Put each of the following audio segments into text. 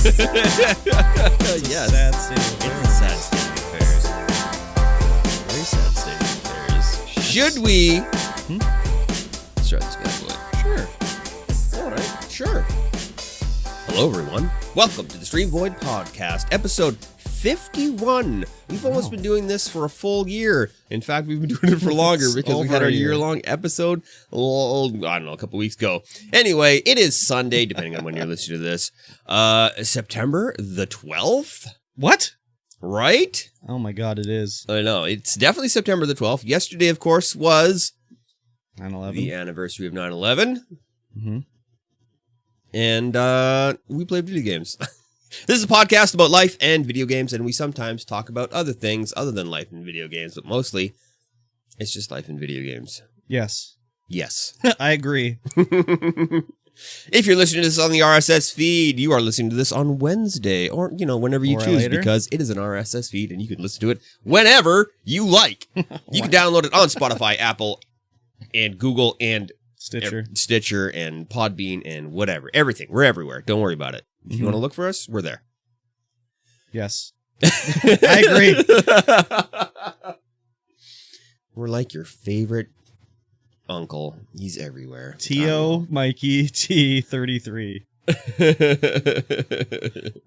Yes. Sad state of It's a affairs. sad state of affairs. Very sad state of affairs. Should we? Let's try this bad boy. Sure. All right. Sure. Hello, everyone. Welcome to the Stream Void Podcast, episode 51. We've almost been doing this for a full year. In fact, we've been doing it for longer because we had our year-long episode, I don't know, a couple weeks ago. Anyway, it is Sunday, depending on when you're listening to this. September the 12th? What? Right? Oh my god, it is. I know. It's definitely September the 12th. Yesterday, of course, was 9/11. the anniversary of 9/11. Mm-hmm. And we play video games. This is a podcast about life and video games, and we sometimes talk about other things other than life and video games, but mostly it's just life and video games. Yes. Yes. I agree. If you're listening to this on the RSS feed, you are listening to this on Wednesday, or, you know, whenever you Or choose, later. because it is an RSS feed, and you can listen to it whenever you like. You can download it on Spotify, Apple, and Google, and Stitcher. and Podbean, and whatever. Everything. We're everywhere. Don't worry about it. If you want to look for us, we're there. Yes. I agree. We're like your favorite uncle. He's everywhere. T.O. Mikey T33.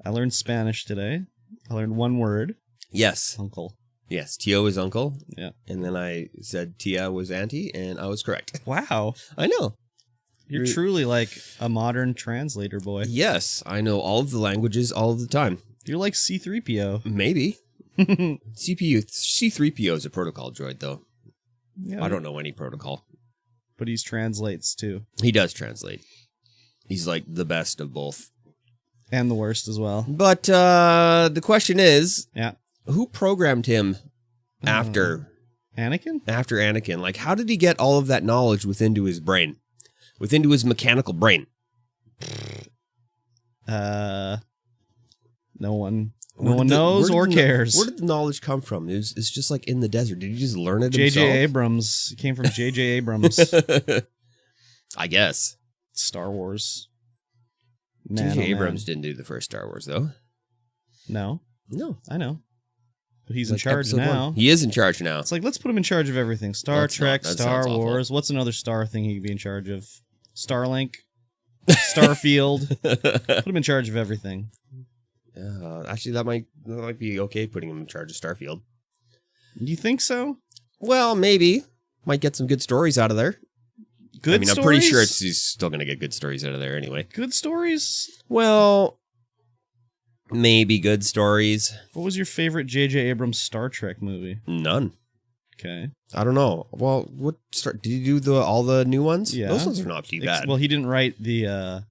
I learned Spanish today. I learned one word. Yes. Uncle. Yes. Tio is uncle. Yeah. And then I said Tia was auntie, and I was correct. Wow. I know. You're truly like a modern translator boy. Yes. I know all of the languages all of the time. You're like C3PO. Maybe. C3PO is a protocol droid, though. Yeah, I don't know any protocol. but he translates too. He does translate. He's like the best of both. And the worst as well. But the question is, Yeah. who programmed him after Anakin? after Anakin? Like, how did he get all of that knowledge within to his brain? Within to his mechanical brain? No one. Where No one did the- knows where or did the- cares. Where did the knowledge come from? It's just like in the desert. Did he just learn it J.J. himself? Abrams. It came from J.J. Abrams. I guess. Star Wars. J.J. Man, oh, Abrams man. didn't do the first Star Wars, though. No, No. I know. But he's in Like charge episode now. one. He is in charge now. It's like, let's put him in charge of everything. Star Let's Trek, not. That Star sounds awful. Wars. What's another star thing he could be in charge of? Starlink? Starfield? Put him in charge of everything. Actually, that might be okay, putting him in charge of Starfield. Do you think so? Well, maybe. Might get some good stories out of there. Good I mean, stories? I'm pretty sure he's still going to get good stories out of there anyway. Good stories? Well, maybe good stories. What was your favorite J.J. Abrams Star Trek movie? None. Okay. I don't know. Well, did you do all the new ones? Yeah. Those ones are not too bad. Well, he didn't write the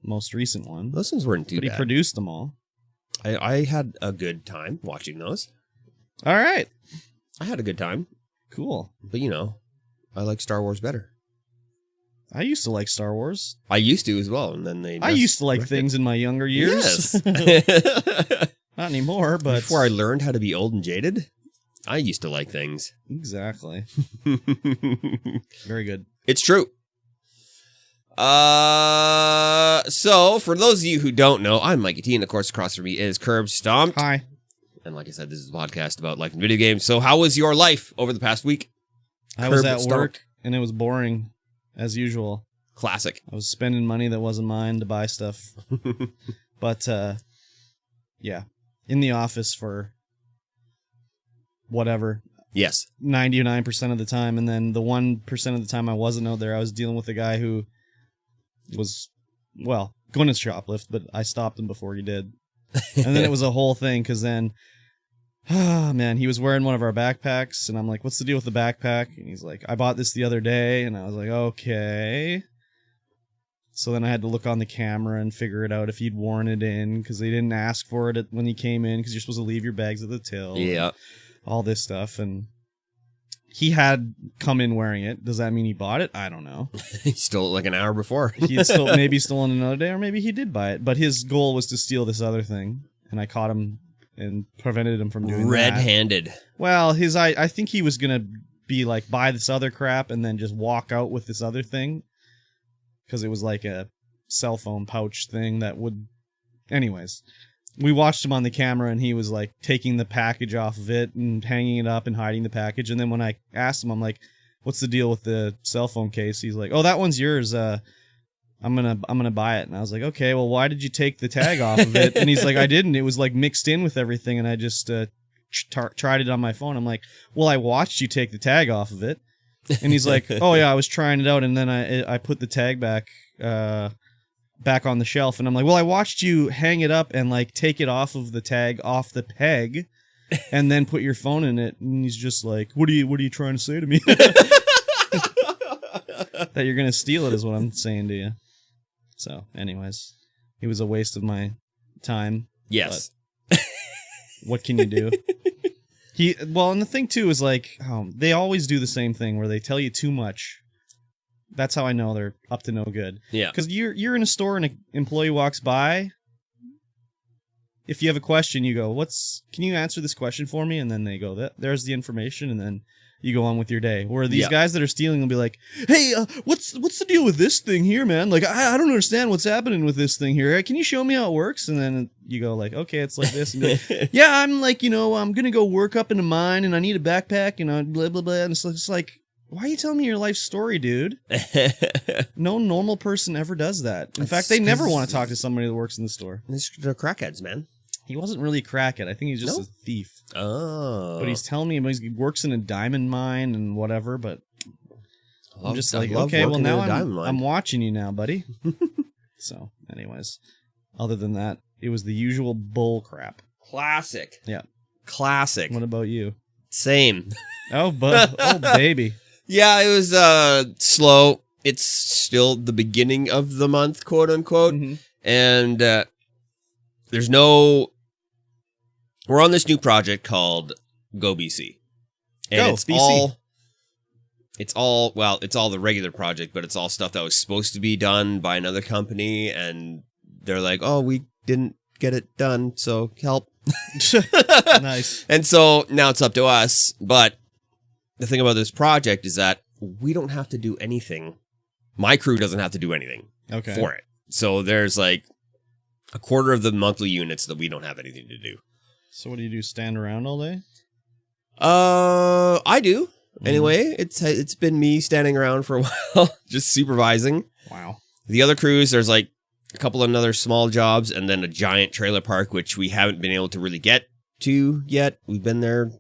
most recent one, Those ones weren't too but he bad. produced them all. I had a good time watching those. All right. I had a good time. Cool. But, you know, I like Star Wars better. I used to like Star Wars. I used to as well, and then they... I used to like things in my younger years. Yes. Not anymore, but... Before I learned how to be old and jaded, I used to like things. Exactly. Very good. It's true. So, for those of you who don't know, I'm Mikey T, and of course, across from me is Curb Stomped. Hi. And like I said, this is a podcast about life and video games. So, how was your life over the past week? I was Curb at Stomped. work, and it was boring, as usual. Classic. I was spending money that wasn't mine to buy stuff. But, yeah. In the office for whatever. Yes. 99% of the time, and then the 1% of the time I wasn't out there, I was dealing with a guy who was, well, going to shoplift, but I stopped him before he did. And then it was a whole thing, because then, man, he was wearing one of our backpacks, and I'm like, what's the deal with the backpack? And he's like, I bought this the other day, and I was like, okay. So then I had to look on the camera and figure it out if he'd worn it in, because they didn't ask for it when he came in, because you're supposed to leave your bags at the till. Yeah. All this stuff, and he had come in wearing it. Does that mean he bought it? I don't know. He stole it like an hour before. He had still maybe stolen another day, or maybe he did buy it. But his goal was to steal this other thing, and I caught him and prevented him from doing that. Red-handed. Well, I think he was gonna be like, buy this other crap and then just walk out with this other thing, because it was like a cell phone pouch thing that would anyways, we watched him on the camera, and he was like taking the package off of it and hanging it up and hiding the package. And then when I asked him, I'm like, "What's the deal with the cell phone case?" He's like, "Oh, that one's yours. I'm gonna buy it." And I was like, "Okay, well, why did you take the tag off of it?" And he's like, "I didn't. It was like mixed in with everything, and I just tried it on my phone." I'm like, "Well, I watched you take the tag off of it." And he's like, "Oh yeah, I was trying it out, and then I put the tag back on the shelf." And I'm like, "Well, I watched you hang it up and like take it off of the tag off the peg, and then put your phone in it." And he's just like, "What are you trying to say to me?" That you're gonna steal it is what I'm saying to you. So, anyways, it was a waste of my time. Yes. What can you do? And the thing too is like, they always do the same thing where they tell you too much. That's how I know they're up to no good. Yeah. Because you're in a store and an employee walks by. If you have a question, you go, can you answer this question for me? And then they go, there's the information, and then you go on with your day. Where these guys that are stealing will be like, "Hey, what's the deal with this thing here, man? Like, I don't understand what's happening with this thing here. Can you show me how it works?" And then you go like, "Okay, it's like this." And be like, "Yeah, I'm like, I'm gonna go work up in a mine, and I need a backpack, blah blah blah." And it's like, why are you telling me your life story, dude? No normal person ever does that. In fact, they never want to talk to somebody that works in the store. They're crackheads, man. He wasn't really a crackhead. I think he's just a thief. Oh. But he's telling me he works in a diamond mine and whatever, but I'm just like, okay, well, now I'm watching you now, buddy. So, anyways, other than that, it was the usual bull crap. Classic. Yeah. Classic. What about you? Same. Oh, baby. Yeah, it was slow. It's still the beginning of the month, quote unquote. Mm-hmm. And there's no... We're on this new project called Go BC. And it's all the regular project, but it's all stuff that was supposed to be done by another company, and they're like, "Oh, we didn't get it done, so help." Nice. And so now it's up to us, but the thing about this project is that we don't have to do anything. My crew doesn't have to do anything for it. So there's like a quarter of the monthly units that we don't have anything to do. So what do? Stand around all day? I do. Anyway, it's been me standing around for a while, just supervising. Wow. The other crews, there's like a couple of other small jobs, and then a giant trailer park, which we haven't been able to really get to yet. We've been there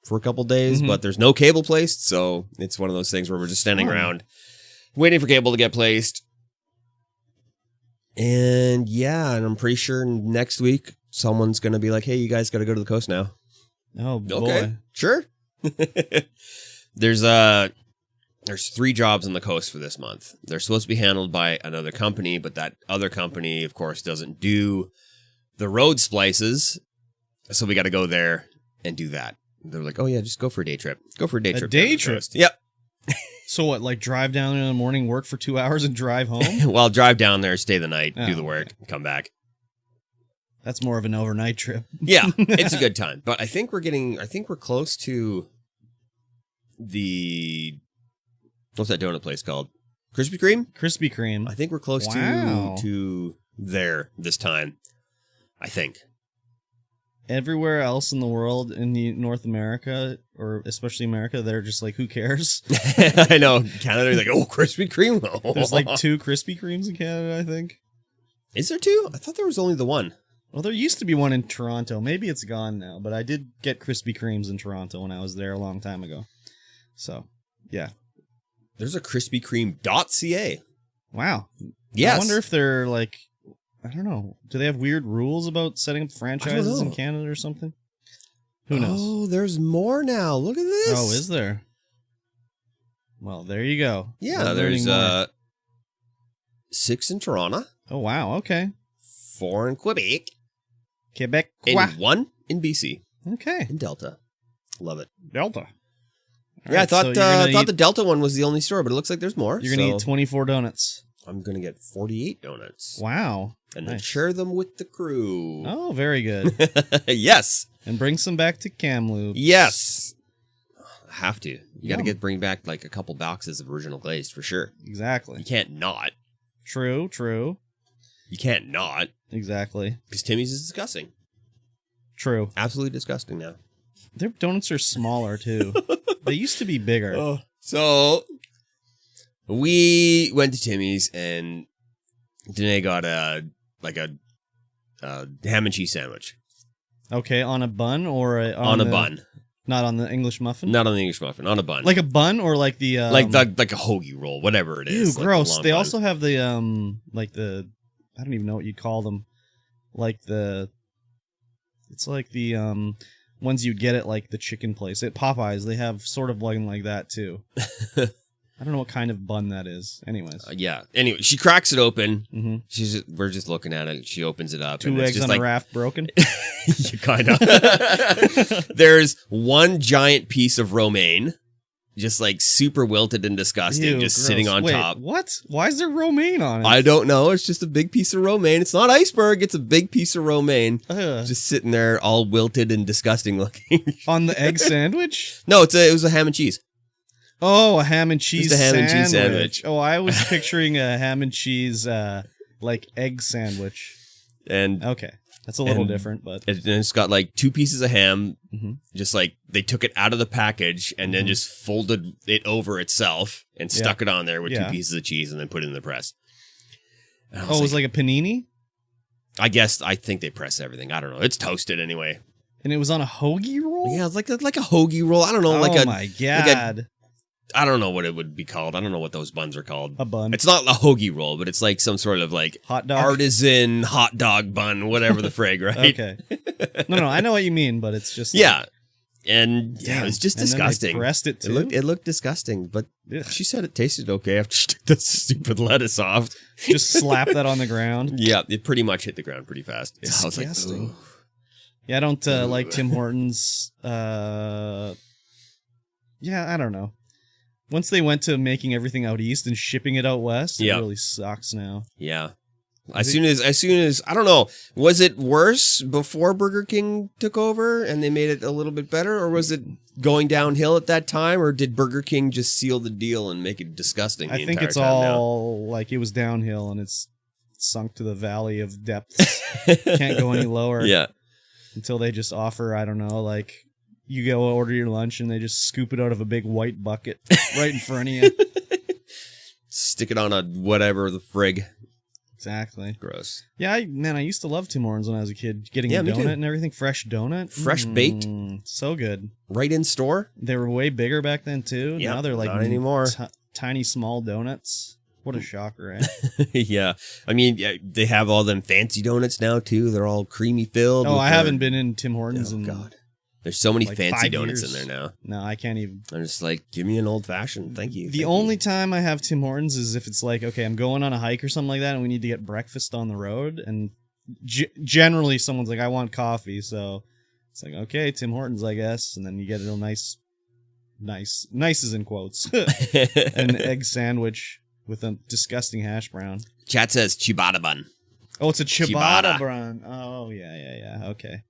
for a couple days, but there's no cable placed, so it's one of those things where we're just standing around, waiting for cable to get placed. And yeah, and I'm pretty sure next week someone's going to be like, "Hey, you guys got to go to the coast now." Oh, boy. Okay, sure. There's 3 jobs on the coast for this month. They're supposed to be handled by another company, but that other company, of course, doesn't do the road splices, so we got to go there and do that. They're like, "Oh yeah, just go for a day trip. Go for a day trip." A day trip? Yep. So what, like drive down there in the morning, work for 2 hours, and drive home? Well, drive down there, stay the night, do the work, come back. That's more of an overnight trip. Yeah, it's a good time. But I think we're close to what's that donut place called? Krispy Kreme? Krispy Kreme. I think we're close to there this time. I think. Everywhere else in the world, in North America, or especially America, they're just like, who cares? I know. Canada, like, oh, Krispy Kreme. There's like 2 Krispy Kremes in Canada, I think. Is there 2? I thought there was only the one. Well, there used to be one in Toronto. Maybe it's gone now, but I did get Krispy Kremes in Toronto when I was there a long time ago. So, yeah. There's a Krispy Kreme.ca. Wow. Yes. I wonder if they're like, I don't know. Do they have weird rules about setting up franchises in Canada or something? Who knows? Oh, there's more now. Look at this. Oh, is there? Well, there you go. Yeah, there's 6 in Toronto. Oh, wow. Okay. 4 in Quebec. Quebec. And 1 in BC. Okay. In Delta. Love it. Delta. Yeah, right, I thought the Delta one was the only store, but it looks like there's more. You're going to eat 24 donuts. I'm going to get 48 donuts. Wow. And then share them with the crew. Oh, very good. Yes. And bring some back to Kamloops. Yes. Have to. You got to bring back like a couple boxes of original glazed for sure. Exactly. You can't not. True. You can't not. Exactly. Because Timmy's is disgusting. True. Absolutely disgusting now. Their donuts are smaller, too. They used to be bigger. Oh. So, we went to Timmy's, and Danae got a ham and cheese sandwich. Okay, on a bun or on a bun. Not on the English muffin? Not on the English muffin, on a bun. Like a bun or like the... like a hoagie roll, whatever it is. Ew, gross. They also have the, I don't even know what you call them. It's like the, ones you'd get at like the chicken place. At Popeyes, they have sort of one like that too. I don't know what kind of bun that is. Anyways. Yeah. Anyway, she cracks it open. Mm-hmm. We're just looking at it. She opens it up. 2 eggs on a raft broken? You kind of. There's one giant piece of romaine, just like super wilted and disgusting, Ew, just gross. sitting on Wait, top. What? Why is there romaine on it? I don't know. It's just a big piece of romaine. It's not iceberg. It's a big piece of romaine. Just sitting there all wilted and disgusting looking. On the egg sandwich? No, it was a ham and cheese. Oh, a ham and cheese Just a ham sandwich. and cheese sandwich. Oh, I was picturing a ham and cheese like egg sandwich. And okay, that's a little different, but it's got like 2 pieces of ham. Mm-hmm. Just like they took it out of the package and then just folded it over itself and stuck it on there with 2 pieces of cheese and then put it in the press. Oh, it was like a panini? I think they press everything. I don't know. It's toasted anyway. And it was on a hoagie roll? Yeah, it's like a hoagie roll. I don't know. Oh my God. I don't know what it would be called. I don't know what those buns are called. A bun. It's not a hoagie roll, but it's like some sort of like hot dog? Artisan hot dog bun, whatever the frig, right? Okay. No, I know what you mean, but it's just yeah. And it was just and disgusting. Then they pressed it too. It looked disgusting, but she said it tasted okay after she took that stupid lettuce off. Just slap that on the ground. Yeah, it pretty much hit the ground pretty fast. Disgusting. I was like, yeah, I don't like Tim Hortons. Yeah, I don't know. Once they went to making everything out east and shipping it out west, it really sucks now. Yeah. As soon as I don't know, was it worse before Burger King took over and they made it a little bit better, or was it going downhill at that time, or did Burger King just seal the deal and make it disgusting? I think it's all like it was downhill and it's sunk to the valley of depths. Can't go any lower. Yeah. Until they just offer, I don't know, like you go order your lunch and they just scoop it out of a big white bucket right in front of you. Stick it on a whatever the frig. Exactly. Gross. Yeah, I used to love Tim Hortons when I was a kid. Getting a donut and everything. Fresh donut. Fresh baked. So good. Right in store. They were way bigger back then, too. Yep, now they're like not anymore. Tiny, small donuts. What a shocker, eh? Yeah. I mean, they have all them fancy donuts now, too. They're all creamy filled. Oh, I haven't been in Tim Hortons in... God. There's so many like fancy 5 donuts years. in there now. No, I can't even. I'm just like, give me an old fashioned. Thank you. The only time I have Tim Hortons is if it's like, okay, I'm going on a hike or something like that, and we need to get breakfast on the road. And generally, someone's like, I want coffee. So it's like, okay, Tim Hortons, I guess. And then you get a real nice is in quotes, an egg sandwich with a disgusting hash brown. Chat says ciabatta bun. Oh, it's a ciabatta bun. Oh, yeah. Okay.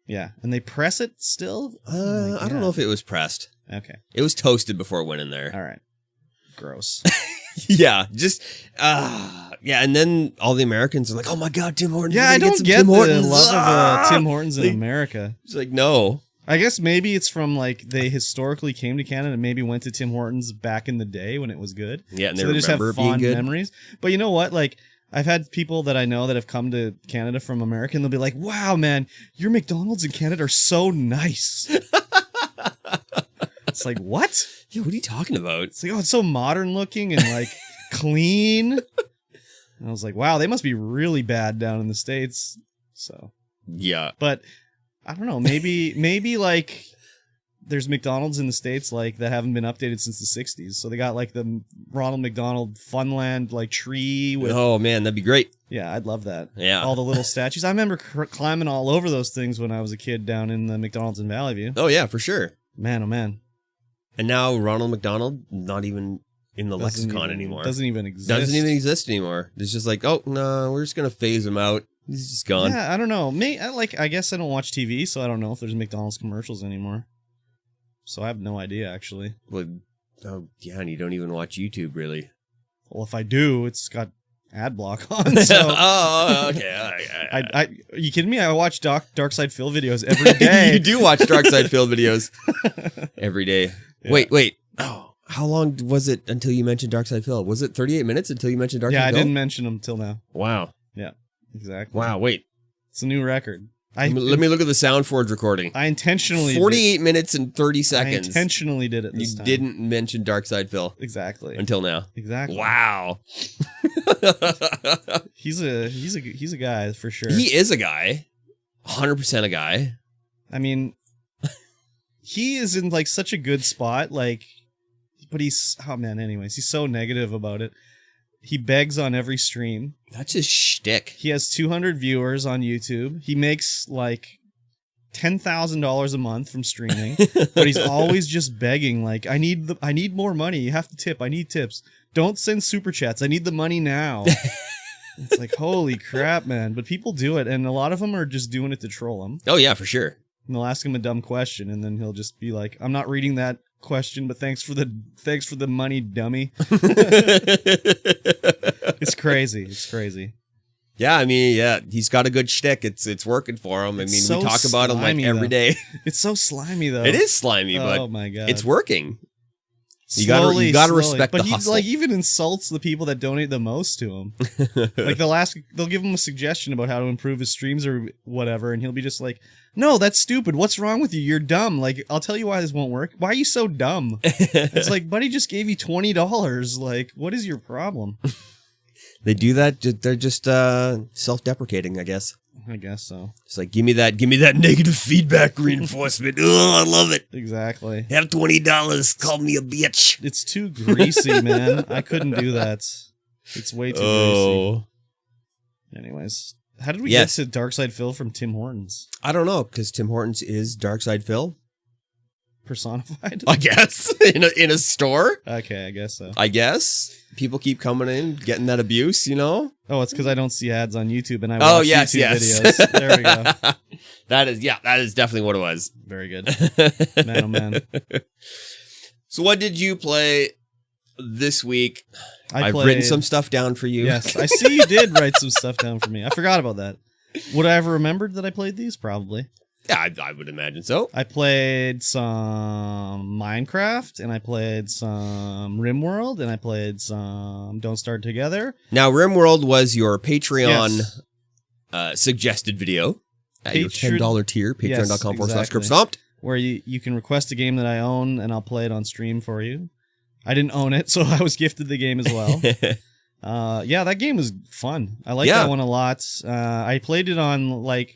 Yeah, and they press it still? I don't know if it was pressed. Okay. It was toasted before it went in there. All right. Gross. Yeah, just, yeah, and then all the Americans are like, oh my God, Tim Hortons. Yeah, I don't get Tim the Hortons. love of Tim Hortons in America. It's like, no. I guess maybe it's from, like, they historically came to Canada and maybe went to Tim Hortons back in the day when it was good. Yeah, and so they just have remember being fond good. memories. But you know what? Like, I've had people that I know that have come to Canada from America, and they'll be like, wow, man, your McDonald's in Canada are so nice. It's like, what? Yeah, what are you talking about? It's like, oh, it's so modern looking and, like, clean. And I was like, wow, they must be really bad down in the States. So, yeah. But, I don't know, maybe like... There's McDonald's in the States like that haven't been updated since the 60s. So they got like the Ronald McDonald Funland like tree with... Oh man, that'd be great. Yeah, I'd love that. Yeah. All the little statues. I remember climbing all over those things when I was a kid down in the McDonald's in Valley View. Oh yeah, for sure. Man, oh man. And now Ronald McDonald, not even in the lexicon anymore. Doesn't even exist. Doesn't even exist anymore. It's just like, oh no, we're just gonna phase him out. He's just gone. Yeah, I don't know. I guess I don't watch TV, so I don't know if there's McDonald's commercials anymore. So I have no idea, actually. Well, oh, yeah, and you don't even watch YouTube, really. Well, if I do, it's got ad block on. So oh, okay. are you kidding me? I watch Darkside Phil videos every day. You do watch Darkside Phil videos every day. Yeah. Wait. Oh, how long was it until you mentioned Darkside Phil? Was it 38 minutes until you mentioned Darkside Phil? Yeah, I didn't mention him till now. Wow. Yeah, exactly. Wow, wait. It's a new record. Let me look at the SoundForge recording. I intentionally 48 minutes and 30 seconds. I intentionally did it this time. You didn't mention Darkside Phil. Exactly. Until now. Exactly. Wow. He's a guy for sure. He is a guy. 100% a guy. I mean, he is in like such a good spot, like, but he's, oh man, anyways, he's so negative about it. He begs on every stream. That's his shtick. He has 200 viewers on YouTube. He makes like $10,000 a month from streaming, but he's always just begging, like, I need more money. You have to tip. I need tips. Don't send super chats. I need the money now. It's like, holy crap, man. But people do it, and a lot of them are just doing it to troll him. Oh, yeah, for sure. And they'll ask him a dumb question, and then he'll just be like, I'm not reading that question, but thanks for the money, dummy. It's crazy. It's crazy. Yeah, I mean, yeah, he's got a good shtick. It's working for him. I mean, we talk about him like every day. It's so slimy though. It is slimy, but oh my God, it's working. You slowly, gotta respect but the hustle. But he like even insults the people that donate the most to him. Like they'll give him a suggestion about how to improve his streams or whatever, and he'll be just like, "No, that's stupid. What's wrong with you? You're dumb. Like, I'll tell you why this won't work. Why are you so dumb?" It's like, buddy, just gave you $20. Like, what is your problem? They do that. They're just self-deprecating, I guess. I guess so. It's like, give me that negative feedback reinforcement. Oh, I love it. Exactly. Have $20. Call me a bitch. It's too greasy, man. I couldn't do that. It's way too greasy. Anyways, how did we get to Darkside Phil from Tim Hortons? I don't know, because Tim Hortons is Darkside Phil. Personified? I guess. in a store? Okay, I guess so. I guess. People keep coming in, getting that abuse, you know? Oh, it's because I don't see ads on YouTube and I watch YouTube videos. There we go. That is definitely what it was. Very good. Man, oh man. So what did you play this week? I've written some stuff down for you. Yes, I see you did write some stuff down for me. I forgot about that. Would I have remembered that I played these? Probably. Yeah, I would imagine so. I played some Minecraft, and I played some Rimworld, and I played some Don't Start Together. Now, Rimworld was your Patreon suggested video at your $10 tier, patreon.com/CryptStomped. Where you can request a game that I own, and I'll play it on stream for you. I didn't own it, so I was gifted the game as well. Yeah, that game was fun. I liked that one a lot. I played it on, like,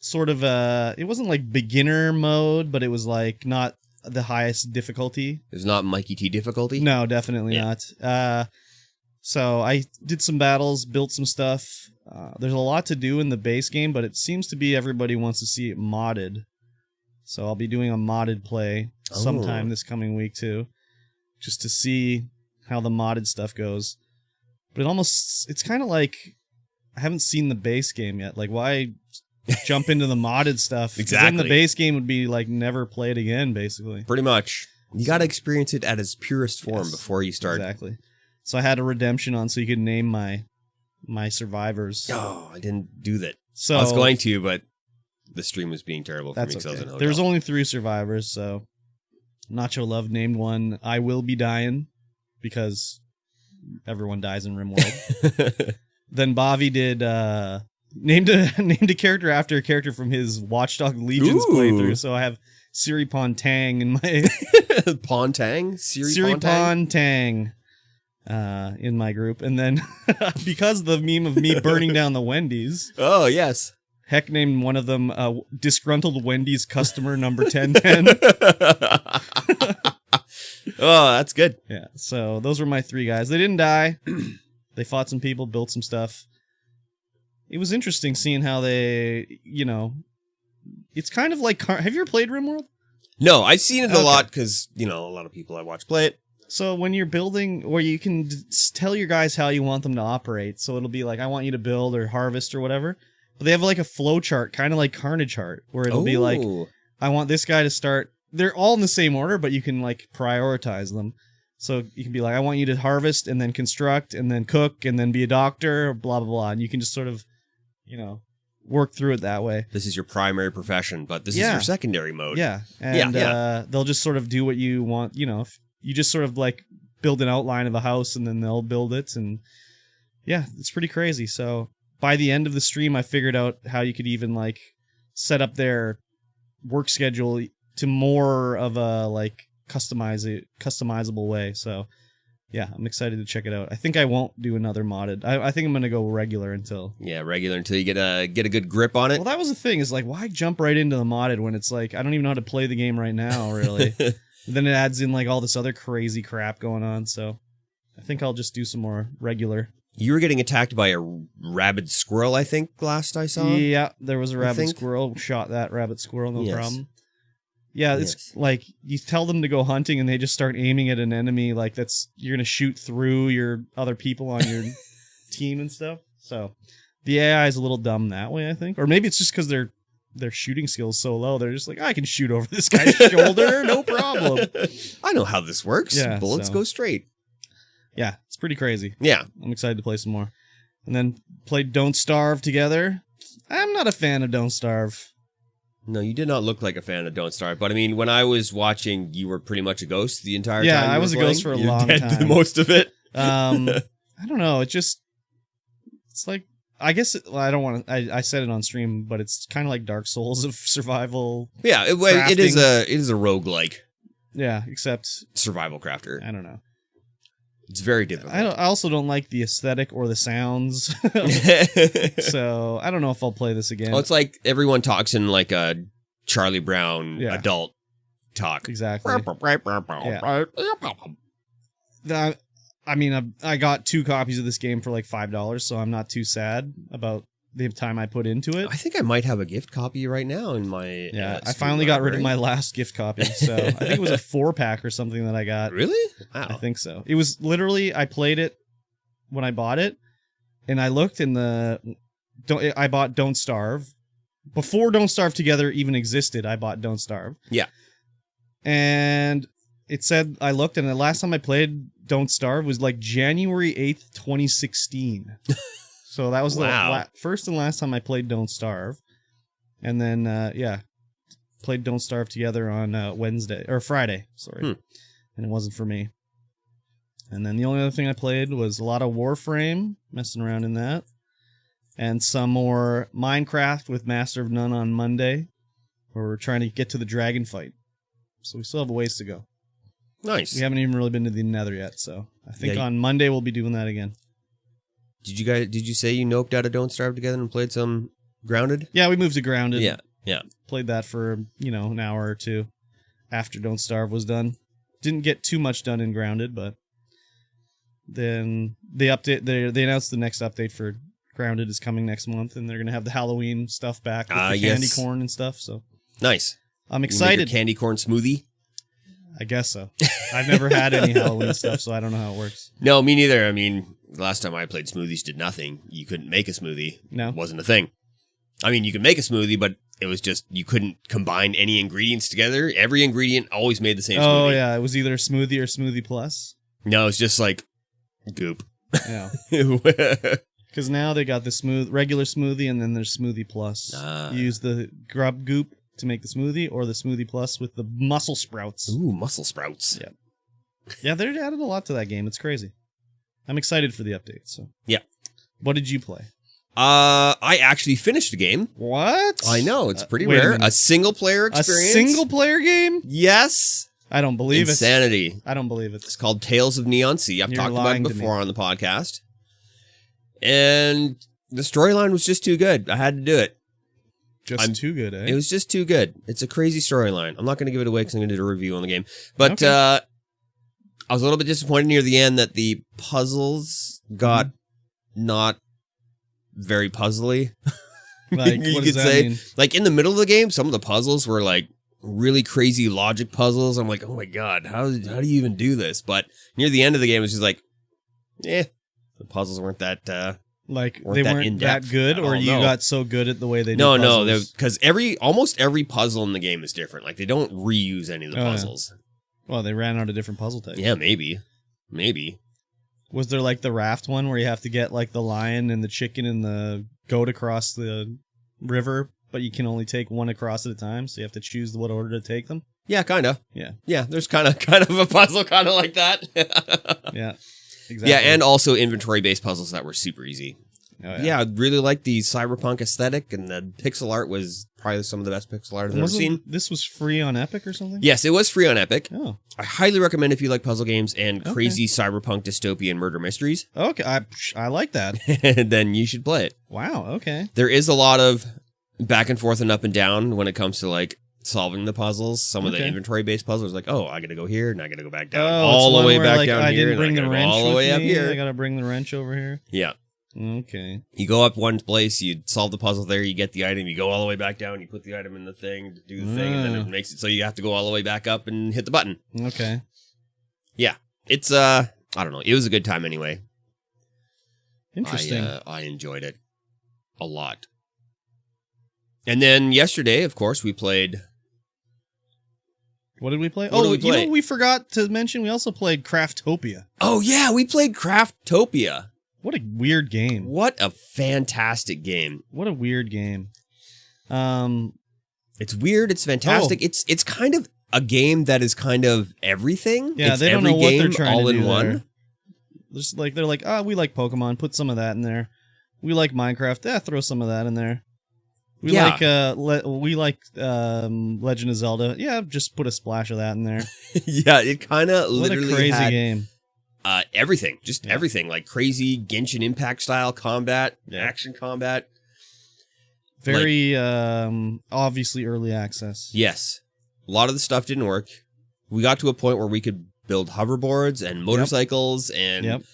sort of it wasn't like beginner mode, but it was like not the highest difficulty. It's not Mikey T difficulty? No, definitely not. So I did some battles, built some stuff. There's a lot to do in the base game, but it seems to be everybody wants to see it modded. So I'll be doing a modded play sometime this coming week too, just to see how the modded stuff goes. But it's kind of like I haven't seen the base game yet. Like, why jump into the modded stuff? Exactly. Then the base game would be like never played again, basically. Pretty much. You got to experience it at its purest form before you start. Exactly. So I had a redemption on so you could name my survivors. Oh, I didn't do that. So I was going to, but the stream was being terrible for me because I was in a hotel. There was only 3 survivors, so Nacho Love named one I Will Be Dying, because everyone dies in Rimworld. Then Bavi did named a character after a character from his Watchdog Legions playthrough. So I have Siri Pontang in my Pontang? Siri Pontang in my group. And then because of the meme of me burning down the Wendy's. Oh, yes. Heck named one of them Disgruntled Wendy's Customer Number 1010. Oh, that's good. Yeah, so those were my 3 guys. They didn't die. They fought some people, built some stuff. It was interesting seeing how they, it's kind of like, have you ever played Rimworld? No, I've seen it a lot because, a lot of people I watch play it. So when you're building, or you can tell your guys how you want them to operate. So it'll be like, I want you to build or harvest or whatever. But they have like a flow chart, kind of like Carnage Heart, where it'll be like, I want this guy to start. They're all in the same order, but you can like prioritize them. So you can be like, I want you to harvest and then construct and then cook and then be a doctor, blah, blah, blah. And you can just sort of, work through it that way. This is your primary profession, but this is your secondary mode. Yeah. And they'll just sort of do what you want. If you just sort of like build an outline of a house and then they'll build it. And yeah, it's pretty crazy. So by the end of the stream, I figured out how you could even like set up their work schedule to more of a like customizable way. So yeah, I'm excited to check it out. I think I won't do another modded. I think I'm gonna go regular until you get a good grip on it. Well, that was the thing, is like, why jump right into the modded when it's like I don't even know how to play the game right now, really. Then it adds in like all this other crazy crap going on. So I think I'll just do some more regular. You were getting attacked by a rabid squirrel, I think, last I saw. Yeah, there was a rabid squirrel. Shot that rabid squirrel, no problem. Yeah, it's like you tell them to go hunting and they just start aiming at an enemy like you're going to shoot through your other people on your team and stuff. So the AI is a little dumb that way, I think. Or maybe it's just because their shooting skills so low. They're just like, I can shoot over this guy's shoulder, no problem. I know how this works. Yeah, bullets go straight. Yeah, it's pretty crazy. Yeah. I'm excited to play some more. And then played Don't Starve together. I'm not a fan of Don't Starve. No, you did not look like a fan of Don't Starve. But I mean, when I was watching, you were pretty much a ghost the entire time. Yeah, I was a ghost for a long time. Most of it. I don't know. It's like, I guess, I don't want to, I said it on stream, but it's kind of like Dark Souls of survival. Yeah, it is a roguelike. Yeah, except survival crafter. I don't know. It's very difficult. I also don't like the aesthetic or the sounds. So I don't know if I'll play this again. Well, it's like everyone talks in like a Charlie Brown adult talk. Exactly. Yeah. I mean, I got 2 copies of this game for like $5, so I'm not too sad about the time I put into it. I think I might have a gift copy right now in my I finally got rid of my last gift copy. So I think it was a 4-pack or something that I got. Really? Wow. I think so. It was literally, I played it when I bought it, and I looked in I bought Don't Starve. Before Don't Starve Together even existed, I bought Don't Starve. Yeah. And it said, I looked, and the last time I played Don't Starve was like January 8th, 2016. So that was the first and last time I played Don't Starve. And then, played Don't Starve Together on Friday, sorry. And it wasn't for me. And then the only other thing I played was a lot of Warframe, messing around in that. And some more Minecraft with Master of None on Monday, where we're trying to get to the dragon fight. So we still have a ways to go. Nice. We haven't even really been to the Nether yet, so I think on Monday we'll be doing that again. Did you say you noped out of Don't Starve Together and played some Grounded? Yeah, we moved to Grounded. Yeah. Played that for, an hour or two after Don't Starve was done. Didn't get too much done in Grounded, but then they announced the next update for Grounded is coming next month, and they're going to have the Halloween stuff back with the candy corn and stuff, so. Nice. I'm excited. You make your candy corn smoothie? I guess so. I've never had any Halloween stuff, so I don't know how it works. No, me neither. I mean, the last time I played smoothies did nothing. You couldn't make a smoothie. No. It wasn't a thing. I mean, you could make a smoothie, but it was just, you couldn't combine any ingredients together. Every ingredient always made the same smoothie. Oh, yeah. It was either a smoothie or smoothie plus. No, it's just like goop. Yeah. Because now they got the regular smoothie, and then there's smoothie plus. You use the grub goop to make the smoothie, or the smoothie plus with the mussel sprouts. Ooh, mussel sprouts. Yeah. Yeah, they're added a lot to that game. It's crazy. I'm excited for the update. So yeah. What did you play? I actually finished the game. What? I know, it's pretty rare. A single player experience. A single player game? Yes. I don't believe Insanity. I don't believe it. It's called Tales of Neon Sea. I've talked about it before on the podcast. And the storyline was just too good. I had to do it. Too good, eh? It was just too good. It's a crazy storyline. I'm not going to give it away because I'm going to do a review on the game. But I was a little bit disappointed near the end that the puzzles got not very puzzly. Like, you what could does that say. mean? Like, in the middle of the game, some of the puzzles were like really crazy logic puzzles. I'm like, oh my god, how do you even do this? But near the end of the game, it's just like, the puzzles weren't that they weren't that good, or you got so good at the way they did puzzles? No, because almost every puzzle in the game is different. Like, they don't reuse any of the puzzles. Well, they ran out of different puzzle types. Yeah, maybe. Was there like the raft one where you have to get like the lion and the chicken and the goat across the river, but you can only take one across at a time, so you have to choose what order to take them? Yeah, kind of. Yeah. Yeah, there's kind of a puzzle kind of like that. Yeah, exactly. Yeah, and also inventory-based puzzles that were super easy. Oh, yeah, I really liked the cyberpunk aesthetic, and the pixel art was probably some of the best pixel art I've ever seen. This was free on Epic or something? Yes, it was free on Epic. Oh. I highly recommend if you like puzzle games and crazy cyberpunk dystopian murder mysteries. Okay, I like that. Then you should play it. Wow, okay. There is a lot of back and forth and up and down when it comes to like solving the puzzles. Some of the inventory-based puzzles, like, oh, I got to go here, and I got to go back down, all the way back down here, I didn't bring the wrench all the way up here. I got to bring the wrench over here. Yeah. Okay. You go up one place, you solve the puzzle there, you get the item, you go all the way back down, you put the item in the thing to do the thing, and then it makes it so you have to go all the way back up and hit the button. Okay. Yeah. It's, I don't know. It was a good time anyway. Interesting. I enjoyed it a lot. And then yesterday, of course, we played... What did we play? You know what we forgot to mention? We also played Craftopia. Oh, yeah, we played Craftopia. What a weird game. What a fantastic game. What a weird game. It's weird, it's fantastic. It's kind of a game that is kind of everything. Yeah, it's they don't know what they're trying all to do in one. They're like, we like Pokemon, put some of that in there. We like Minecraft, throw some of that in there. We like Legend of Zelda. Yeah, just put a splash of that in there. Yeah, it kind of literally what a crazy had game. Everything, just everything, like crazy Genshin Impact style combat, action combat. Very obviously early access. Yes, a lot of the stuff didn't work. We got to a point where we could build hoverboards and motorcycles and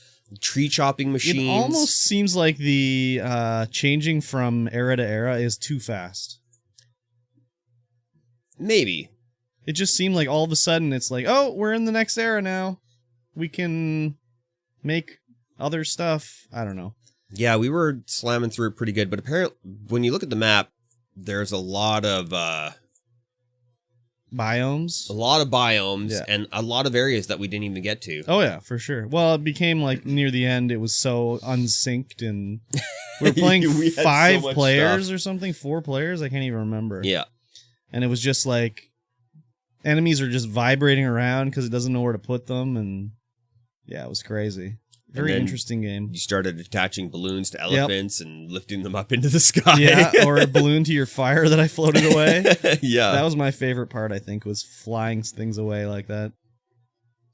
tree chopping machines. It almost seems like the changing from era to era is too fast. Maybe. It just seemed like all of a sudden it's like, oh, we're in the next era now. We can make other stuff. I don't know. Yeah, we were slamming through it pretty good, but apparently when you look at the map, there's a lot of biomes. And a lot of areas that we didn't even get to. Oh yeah, for sure. Well, it became like near the end, it was so unsynced, and we were playing 5 players or something, 4 players. I can't even remember. Yeah, and it was just like enemies are just vibrating around because it doesn't know where to put them, and yeah, it was crazy. Very interesting game. You started attaching balloons to elephants and lifting them up into the sky. Yeah, or a balloon to your fire that I floated away. Yeah. That was my favorite part, I think, was flying things away like that.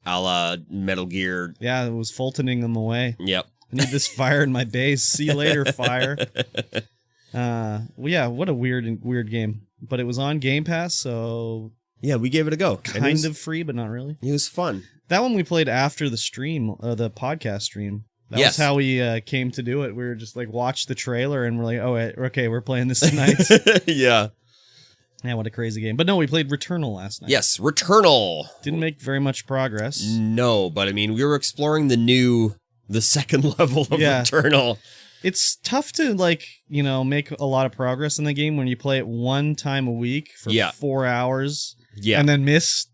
A la Metal Gear. Yeah, it was Fultoning them away. Yep. I need this fire in my base. See you later, fire. Well, yeah, what a weird game. But it was on Game Pass, so... Yeah, we gave it a go. Kind of free, but not really. It was fun. That one we played after the stream, the podcast stream. That was how we came to do it. We were just like, watched the trailer and we're like, oh, okay, we're playing this tonight. Yeah. Yeah, what a crazy game. But no, we played Returnal last night. Yes, Returnal. Didn't make very much progress. No, but I mean, we were exploring the second level of Returnal. It's tough to, like, make a lot of progress in the game when you play it one time a week for 4 hours. Yeah. And then miss...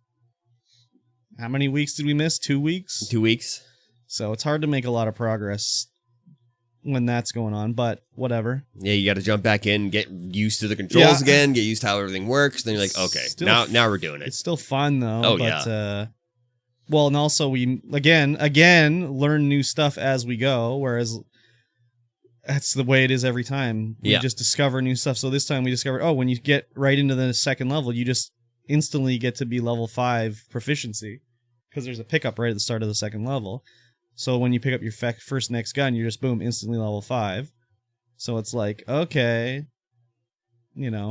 How many weeks did we miss? 2 weeks? 2 weeks. So it's hard to make a lot of progress when that's going on, but whatever. Yeah, you got to jump back in, get used to the controls again, get used to how everything works. Then you're like, okay, now we're doing it. It's still fun, though. Oh, yeah. Well, and also we, again, learn new stuff as we go, whereas that's the way it is every time. We just discover new stuff. So this time we discovered, when you get right into the second level, you just instantly get to be level 5 proficiency because there's a pickup right at the start of the second level. So when you pick up your first next gun, you're just boom, instantly level 5. So it's like, okay,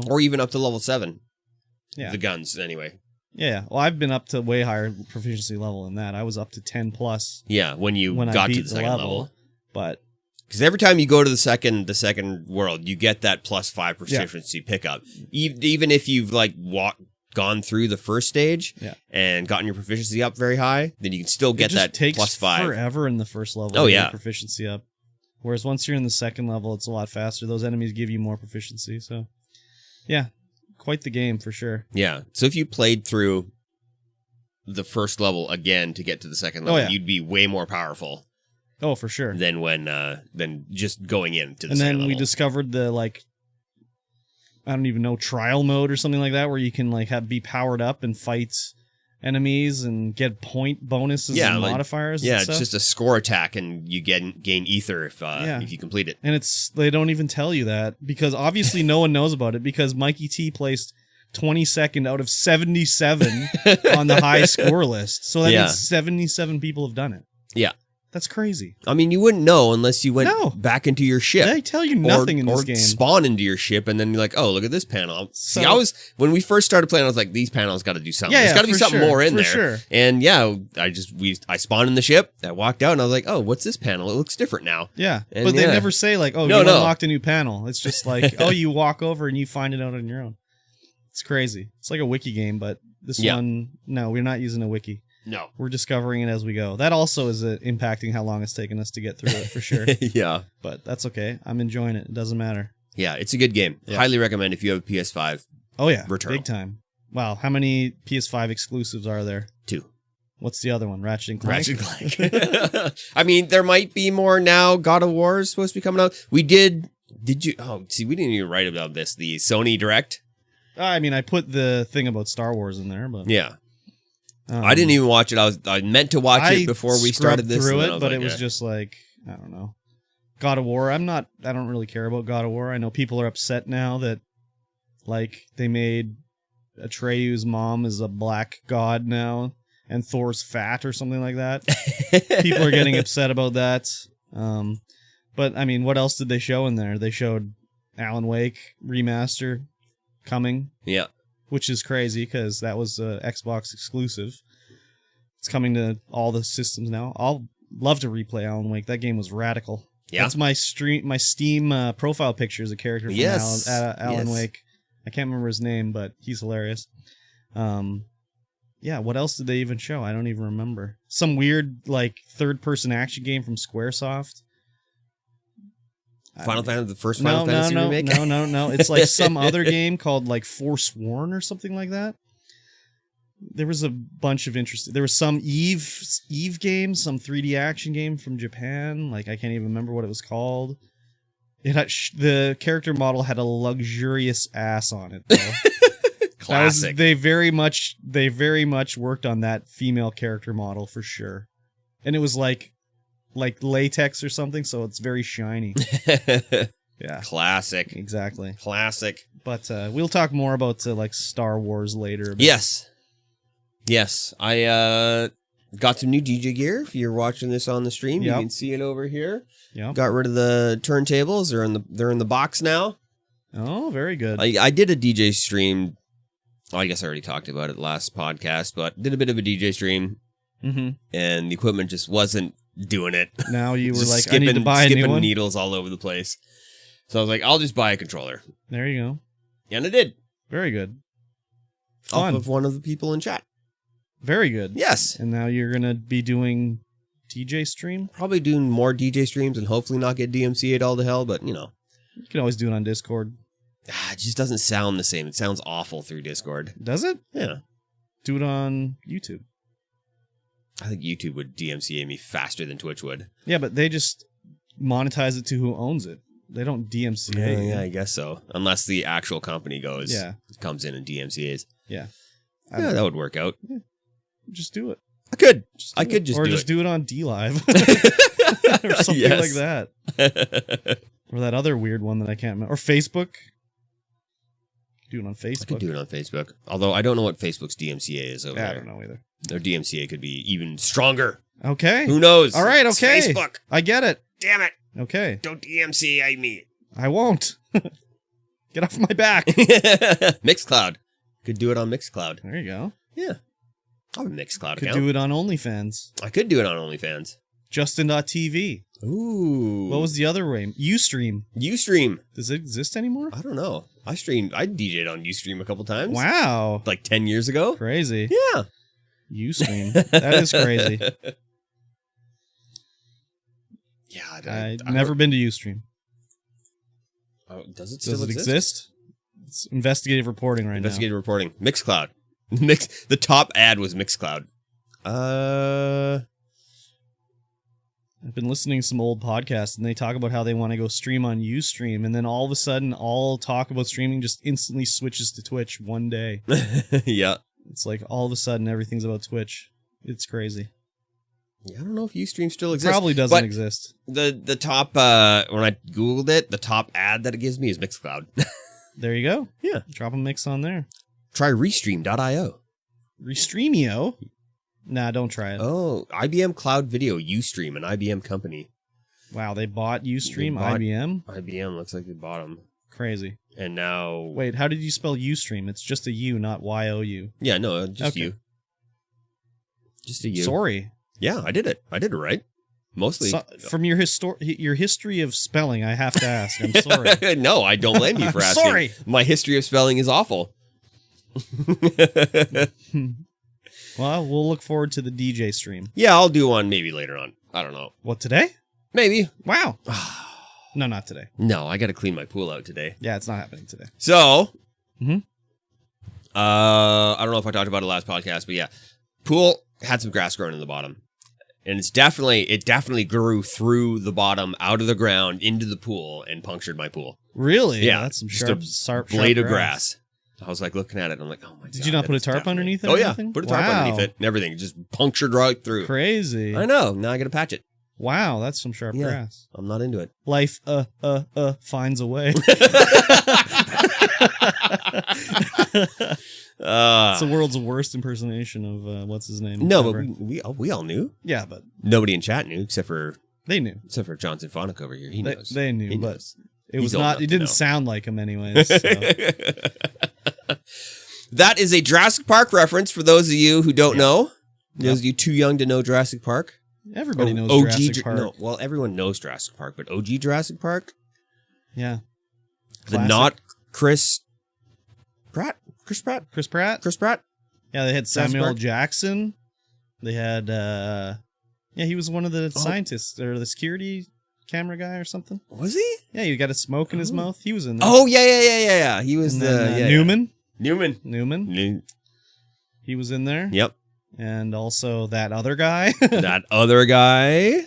or even up to level 7. Yeah, the guns anyway. Yeah, well, I've been up to way higher proficiency level than that. I was up to 10 plus. Yeah, when got to the second level. But because every time you go to the second world, you get that +5 proficiency pickup. Even if you've like gone through the first stage and gotten your proficiency up very high, then you can still get that +5. It takes forever in the first level to get proficiency up. Whereas once you're in the second level, it's a lot faster. Those enemies give you more proficiency. So, yeah, quite the game for sure. Yeah. So if you played through the first level again to get to the second level, you'd be way more powerful. Oh, for sure. Than just going into the second level. And then we discovered the, like, I don't even know, trial mode or something like that, where you can, like, be powered up and fight enemies and get point bonuses and modifiers. Yeah, and it's stuff. just a score attack, and you gain ether if you complete it. And they don't even tell you that, because obviously no one knows about it, because Mikey T placed 22nd out of 77 on the high score list. So that means 77 people have done it. Yeah. That's crazy. I mean, you wouldn't know unless you went back into your ship. They tell you nothing in this game. Or spawn into your ship, and then you're like, oh, look at this panel. See, when we first started playing, I was like, these panels got to do something. There's got to be something more in there. Sure. And I spawned in the ship, I walked out, and I was like, oh, what's this panel? It looks different now. Yeah, and but they never say, like, oh, you unlocked a new panel. It's just like, oh, you walk over and you find it out on your own. It's crazy. It's like a wiki game, but this one, no, we're not using a wiki. No. We're discovering it as we go. That also is impacting how long it's taken us to get through it, for sure. Yeah. But that's okay. I'm enjoying it. It doesn't matter. Yeah, it's a good game. Yeah. Highly recommend if you have a PS5. Oh, yeah. Returnal. Big time. Wow. How many PS5 exclusives are there? 2. What's the other one? Ratchet and Clank? Ratchet and Clank. I mean, there might be more now. God of War is supposed to be coming out. We did you... Oh, see, we didn't even write about this. The Sony Direct. I mean, I put the thing about Star Wars in there, but... Yeah. I didn't even watch it. I meant to watch it before we started this. Through it, but it was just like, I don't know. God of War. I don't really care about God of War. I know people are upset now that, like, they made Atreyu's mom is a black god now, and Thor's fat or something like that. People are getting upset about that. But I mean, what else did they show in there? They showed Alan Wake remaster coming. Yeah. Which is crazy because that was Xbox exclusive. It's coming to all the systems now. I'll love to replay Alan Wake. That game was radical. Yeah. That's my Steam profile picture is a character from Alan Wake. I can't remember his name, but he's hilarious. Yeah, what else did they even show? I don't even remember. Some weird, like, third-person action game from Squaresoft. The first Final Fantasy remake? No. It's like some other game called, like, Forsworn or something like that. There was a bunch of interesting... There was some Eve game, some 3D action game from Japan. Like, I can't even remember what it was called. It had the character model had a luxurious ass on it, though. Classic. They very much worked on that female character model for sure. And it was like latex or something, so it's very shiny. Yeah. Classic. Exactly. Classic. But we'll talk more about like Star Wars later. Yes. I got some new DJ gear. If you're watching this on the stream, you can see it over here. Yeah. Got rid of the turntables. They're in the box now. Oh, very good. I did a DJ stream. I guess I already talked about it last podcast, but did a bit of a DJ stream, and the equipment just wasn't doing it. Now you were like, I need to buy a new one? Needles all over the place. So I was like, I'll just buy a controller. There you go. And I did. Very good. Fun. Off of one of the people in chat. Very good. Yes. And now you're going to be doing DJ stream? Probably doing more DJ streams and hopefully not get DMCA'd all to hell, but you know. You can always do it on Discord. It just doesn't sound the same. It sounds awful through Discord. Does it? Yeah. Do it on YouTube. I think YouTube would DMCA me faster than Twitch would. Yeah, but they just monetize it to who owns it. They don't DMCA. Yeah, I guess so. Unless the actual company comes in and DMCAs. Yeah. Yeah, that would work out. Yeah. Just do it. I could. Or just do it on DLive. Or something like that. Or that other weird one that I can't remember. Or Facebook. Do it on Facebook. I could do it on Facebook. Although I don't know what Facebook's DMCA is over there. I don't know either. Their DMCA could be even stronger. Okay. Who knows? All right, okay. It's Facebook. I get it. Damn it. Okay. Don't DMCA me. I won't. Get off my back. Mixcloud. Could do it on Mixcloud. There you go. Yeah. I have a Mixcloud account. Could do it on OnlyFans. I could do it on OnlyFans. Justin.tv. Ooh. What was the other way? Ustream. Does it exist anymore? I don't know. I DJ'd on Ustream a couple times. Wow. Like 10 years ago. Crazy. Yeah. Ustream. That is crazy. Yeah. I've never been to Ustream. Oh, does it still exist? It's investigative reporting right now. Investigative reporting. Mixcloud. The top ad was Mixcloud. I've been listening to some old podcasts, and they talk about how they want to go stream on Ustream, and then all of a sudden, all talk about streaming just instantly switches to Twitch one day. Yeah. It's like all of a sudden, everything's about Twitch. It's crazy. Yeah, I don't know if Ustream still exists. Probably doesn't exist. The top, when I Googled it, the top ad that it gives me is Mixcloud. There you go. Yeah. Drop a mix on there. Try Restream.io. Restreamio? Nah, don't try it. Oh, IBM Cloud Video, Ustream, an IBM company. Wow, they bought Ustream, IBM? IBM, looks like they bought them. Crazy. And now... Wait, how did you spell Ustream? It's just a U, not Y-O-U. Yeah, no, just U. Just a U. Sorry. Yeah, I did it. I did it right. Mostly. So, from your history of spelling, I have to ask. I'm sorry. No, I don't blame you for asking. Sorry. My history of spelling is awful. Well, we'll look forward to the DJ stream. Yeah, I'll do one maybe later on. I don't know. What, today? Maybe. Wow. No, not today. No, I got to clean my pool out today. Yeah, it's not happening today. So, I don't know if I talked about it last podcast, but yeah, pool had some grass growing in the bottom. And it definitely grew through the bottom, out of the ground, into the pool, and punctured my pool. Really? Yeah. That's some just sharp blade of grass. I was like looking at it, and I'm like, oh my god. Did you not put a tarp underneath it? Oh, or yeah. anything? Put a tarp underneath it and everything. Just punctured right through. Crazy. I know. Now I got to patch it. Wow, that's some sharp grass. I'm not into it. Life, finds a way. It's the world's worst impersonation of what's his name. No, ever. but we all knew. Yeah, but Nobody in chat knew except for they knew. Except for Johnson Phonic over here. He knows. They knew, He but knows. it was He's old not. enough It to didn't know. sound like him, anyways. So. That is a Jurassic Park reference for those of you who don't know. Those of you too young to know Jurassic Park. Everybody knows OG Jurassic Park. No, well, everyone knows Jurassic Park, but OG Jurassic Park? Yeah. The Classic. not Chris Pratt? Chris Pratt? Chris Pratt? Chris Pratt? Yeah, they had Samuel Park? Jackson. They had, he was one of the scientists, or the security camera guy or something. Was he? Yeah, he got a smoke in his mouth. He was in there. Oh, yeah. He was And the... then, Newman. Newman. He was in there. Yep. And also that other guy. That other guy.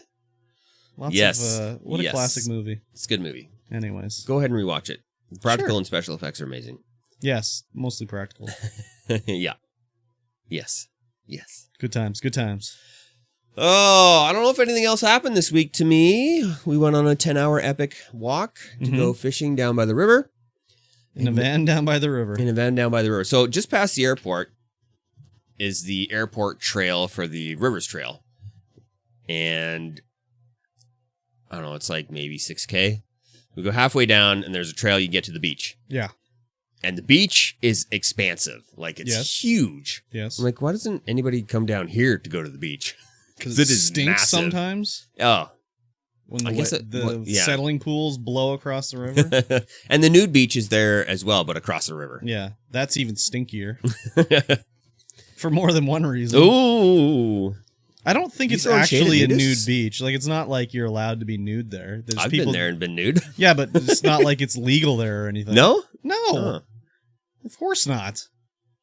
Lots of, what a classic movie. It's a good movie. Anyways. Go ahead and rewatch it. Practical and special effects are amazing. Yes, mostly practical. Yeah. Yes. Good times. Oh, I don't know if anything else happened this week to me. We went on a 10-hour epic walk to go fishing down by the river. In a van down by the river. So just past the airport is the airport trail for the Rivers Trail. And I don't know, it's like maybe 6K. We go halfway down and there's a trail you get to the beach. Yeah. And the beach is expansive. Like, it's huge. Yes. I'm like, why doesn't anybody come down here to go to the beach? Because it stinks massive. Sometimes. Oh. When the settling pools blow across the river. And the nude beach is there as well, but across the river. Yeah. That's even stinkier. For more than one reason. Ooh. I don't think it's actually a nude beach. Like, it's not like you're allowed to be nude there. I've been there and been nude. Yeah, but it's not like it's legal there or anything. No? No. Huh. Of course not.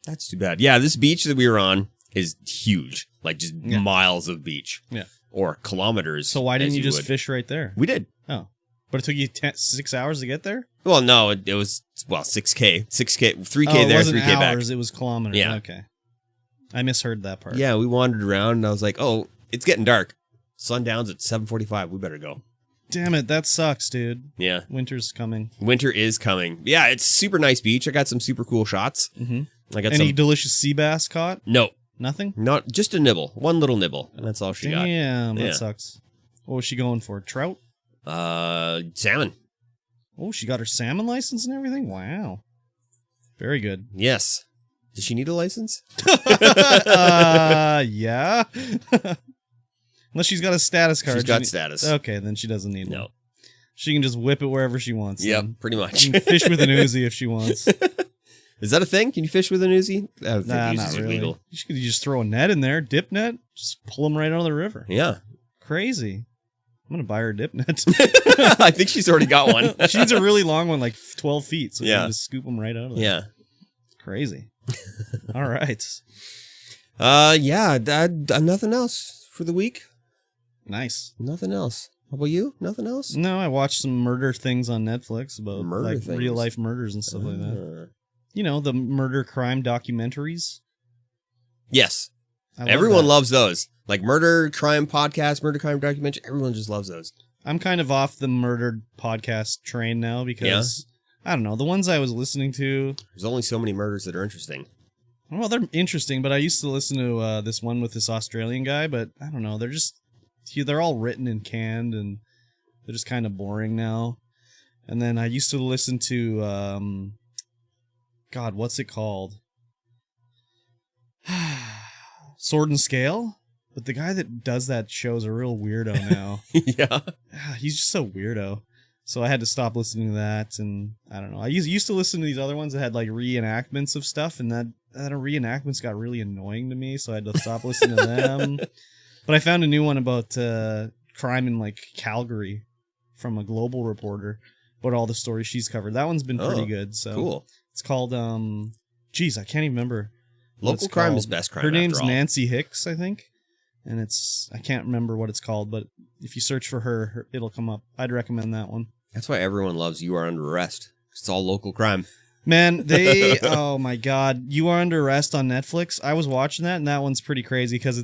That's too bad. Yeah, this beach that we were on is huge. Like, just miles of beach. Yeah. Or kilometers. So why didn't you just fish right there? We did. Oh. But it took you 6 hours to get there? Well, no, it was, 6K. 6K, 3K it there, wasn't 3K hours, back. It was kilometers. Yeah. Okay. I misheard that part. Yeah, we wandered around and I was like, oh, it's getting dark. Sundown's at 7:45. We better go. Damn it, that sucks, dude. Yeah. Winter's coming. Winter is coming. Yeah, it's super nice beach. I got some super cool shots. I got Any delicious sea bass caught? No. Nothing? Not just a nibble. One little nibble. And that's all she got. Damn, that sucks. What was she going for? Trout? Salmon. Oh, she got her salmon license and everything? Wow. Very good. Yes. Does she need a license? Yeah. Unless she's got a status card. She's got status. Okay, then she doesn't need No. one. She can just whip it wherever she wants. Yep, then. pretty much. She can fish with an Uzi if she wants. Is that a thing? Can you fish with an Uzi? I don't think Nah, Uzis not are really. legal. You just throw a net in there, dip net, just pull them right out of the river. Yeah. Crazy. I'm going to buy her a dip net. I think she's already got one. She needs a really long one, like 12 feet, so you Yeah. can just scoop them right out of there. Yeah. Crazy. All right. Yeah, nothing else for the week. Nice. Nothing else. How about you? Nothing else? No, I watched some murder things on Netflix about real life murders and stuff like that. You know, the murder crime documentaries. Yes. Everyone loves those. Like murder crime podcasts, murder crime documentary. Everyone just loves those. I'm kind of off the murdered podcast train now because, I don't know, the ones I was listening to. There's only so many murders that are interesting. Well, they're interesting, but I used to listen to this one with this Australian guy, but I don't know, they're all written and canned, and they're just kind of boring now. And then I used to listen to, God, what's it called? Sword and Scale? But the guy that does that show is a real weirdo now. Yeah. He's just so weirdo. So I had to stop listening to that, and I don't know. I used to listen to these other ones that had like reenactments of stuff, and that reenactments got really annoying to me, so I had to stop listening to them. But I found a new one about crime in like Calgary from a Global reporter about all the stories she's covered. That one's been pretty good. So cool. It's called geez, I can't even remember. Local crime is best crime. Her name's after all. Nancy Hicks, I think. And I can't remember what it's called, but if you search for her, it'll come up. I'd recommend that one. That's why everyone loves You Are Under Arrest. It's all local crime. Man, oh my God, You Are Under Arrest on Netflix. I was watching that, and that one's pretty crazy because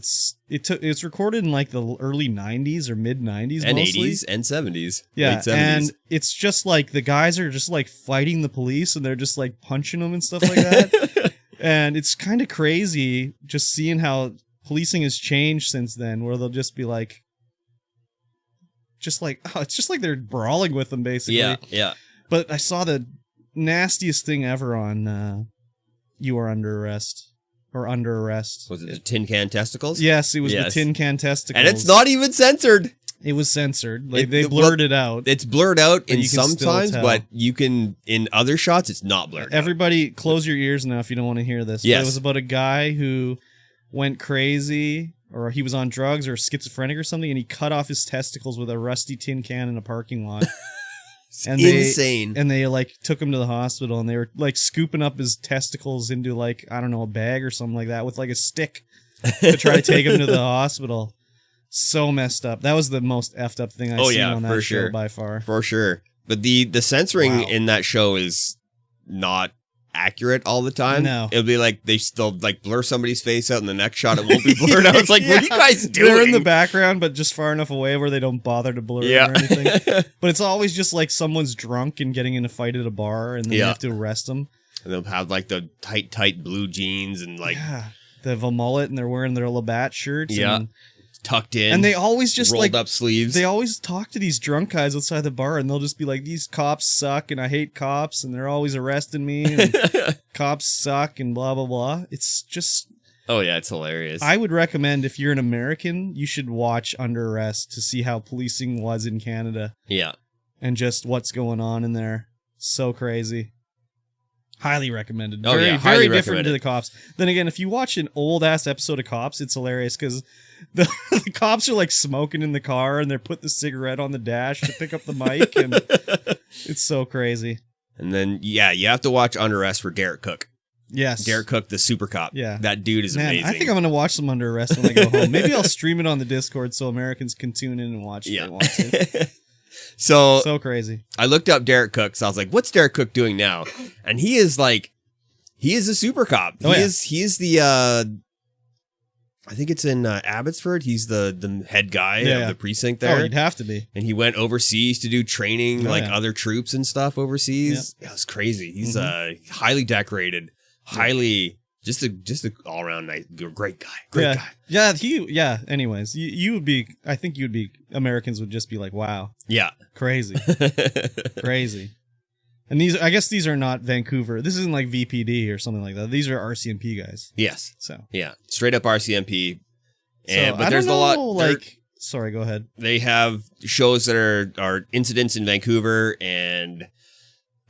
it's recorded in like the early 90s or mid 90s and mostly. 80s and 70s. Yeah, late 70s. And it's just like the guys are just like fighting the police, and they're just like punching them and stuff like that. And it's kind of crazy just seeing how policing has changed since then, where they'll just be like, it's just like they're brawling with them, basically. Yeah. But I saw the nastiest thing ever on You Are Under Arrest. Or Under Arrest. Was it the tin can testicles? Yes, it was the tin can testicles. And it's not even censored. It was censored. Like they blurred it out. It's blurred out in you can sometimes, still tell. but you can in other shots it's not blurred. Everybody, close your ears now if you don't want to hear this. Yes. But it was about a guy who went crazy, or he was on drugs or schizophrenic or something, and he cut off his testicles with a rusty tin can in a parking lot. And insane. And they like took him to the hospital, and they were like scooping up his testicles into like, I don't know, a bag or something like that with like a stick to try to take him to the hospital. So messed up. That was the most effed up thing I've seen on that show by far. For sure. But the censoring in that show is not accurate all the time. No. It'll be like they still like blur somebody's face out, and the next shot it won't be blurred out. It's like, what are you guys doing? They're in the background, but just far enough away where they don't bother to blur it or anything. But it's always just like someone's drunk and getting in a fight at a bar, and then you have to arrest them. And they'll have like the tight blue jeans and like they have a mullet, and they're wearing their Labatt shirts. And tucked in, and they always just rolled up sleeves. They always talk to these drunk guys outside the bar, and they'll just be like, "These cops suck, and I hate cops, and they're always arresting me, and cops suck, and blah blah blah." It's just, it's hilarious. I would recommend, if you're an American, you should watch Under Arrest to see how policing was in Canada. Yeah, and just what's going on in there. So crazy. Highly recommended. Very different to the Cops. Then again, if you watch an old ass episode of Cops, it's hilarious because the cops are like smoking in the car, and they're putting the cigarette on the dash to pick up the mic, and it's so crazy. And then you have to watch Under Arrest for Derek Cook. Yes, Derek Cook, the super cop. Yeah, that dude is amazing. I think I'm gonna watch some Under Arrest when I go home. Maybe I'll stream it on the Discord so Americans can tune in and watch if they want to. So crazy. I looked up Derek Cook, so I was like, what's Derek Cook doing now? And he is a super cop. He is the I think it's in Abbotsford. He's the head guy of the precinct there. Oh, he'd have to be. And he went overseas to do training, other troops and stuff overseas. Yeah, it's crazy. He's highly decorated, just a all around nice, great guy. Great guy. Anyways, you would be. I think you'd be. Americans would just be like, wow. Yeah. Crazy. Crazy. And I guess these are not Vancouver. This isn't like VPD or something like that. These are RCMP guys. Yes. So straight up RCMP. But there's a lot. Sorry, go ahead. They have shows that are incidents in Vancouver and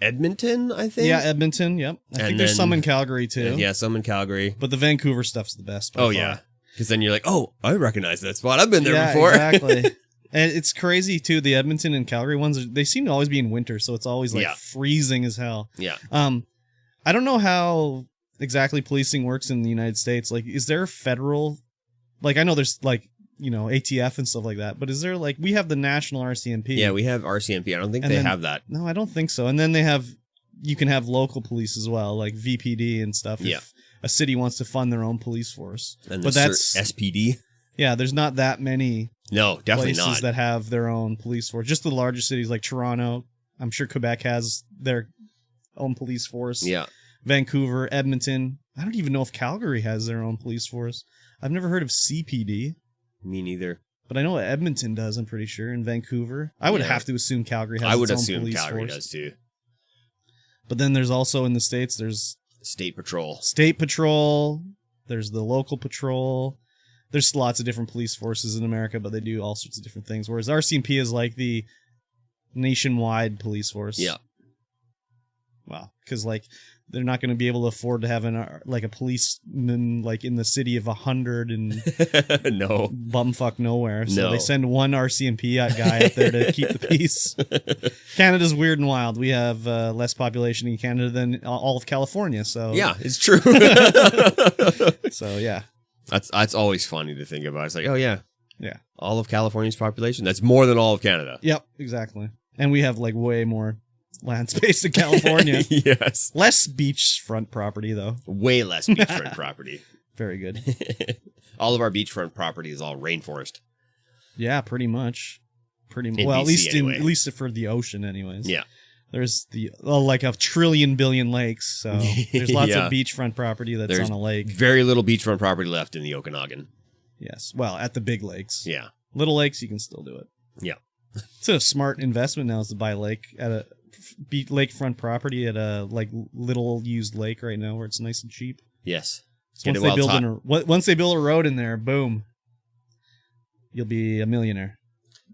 Edmonton, I think. Yeah, Edmonton. Yep. I think there's some in Calgary too. Yeah, some in Calgary. But the Vancouver stuff's the best. By far. Yeah. Because then you're like, oh, I recognize that spot. I've been there before. Exactly. And it's crazy too. The Edmonton and Calgary ones, they seem to always be in winter, so it's always like freezing as hell. Yeah. I don't know how exactly policing works in the United States. Like, is there federal, like, I know there's like, you know, ATF and stuff like that, but is there like, we have the national RCMP. Yeah, we have RCMP. I don't think they have that. No, I don't think so. And then they have, you can have local police as well, like VPD and stuff. Yeah. If a city wants to fund their own police force. And but that's SPD. Yeah, there's not that many No, definitely places not. that have their own police force. Just the larger cities like Toronto. I'm sure Quebec has their own police force. Yeah. Vancouver, Edmonton. I don't even know if Calgary has their own police force. I've never heard of CPD. Me neither. But I know Edmonton does, I'm pretty sure, and Vancouver. I would have to assume Calgary has its own police force. I would assume Calgary does too. But then there's also in the States, there's State Patrol. State Patrol. There's the local patrol. There's lots of different police forces in America, but they do all sorts of different things. Whereas RCMP is like the nationwide police force. Yeah. Wow. Because like they're not going to be able to afford to have a policeman like in the city of 100 and no bumfuck nowhere. So no. They send one RCMP guy up there to keep the peace. Canada's weird and wild. We have less population in Canada than all of California. So yeah, it's true. So yeah, that's always funny to think about. It's like, oh yeah, all of California's population. That's more than all of Canada. Yep, exactly. And we have like way more land space in California. Yes. Less beachfront property, though. Way less beachfront property. Very good. All of our beachfront property is all rainforest. Yeah, pretty much. Well, at least for the ocean, anyways. Yeah. There's like a trillion billion lakes, so there's lots of beachfront property that's on a lake. Very little beachfront property left in the Okanagan. Yes. Well, at the big lakes. Yeah. Little lakes, you can still do it. Yeah. It's a smart investment now is to buy lakefront property at a like little used lake right now where it's nice and cheap. Yes. So once they build a road in there, boom, you'll be a millionaire.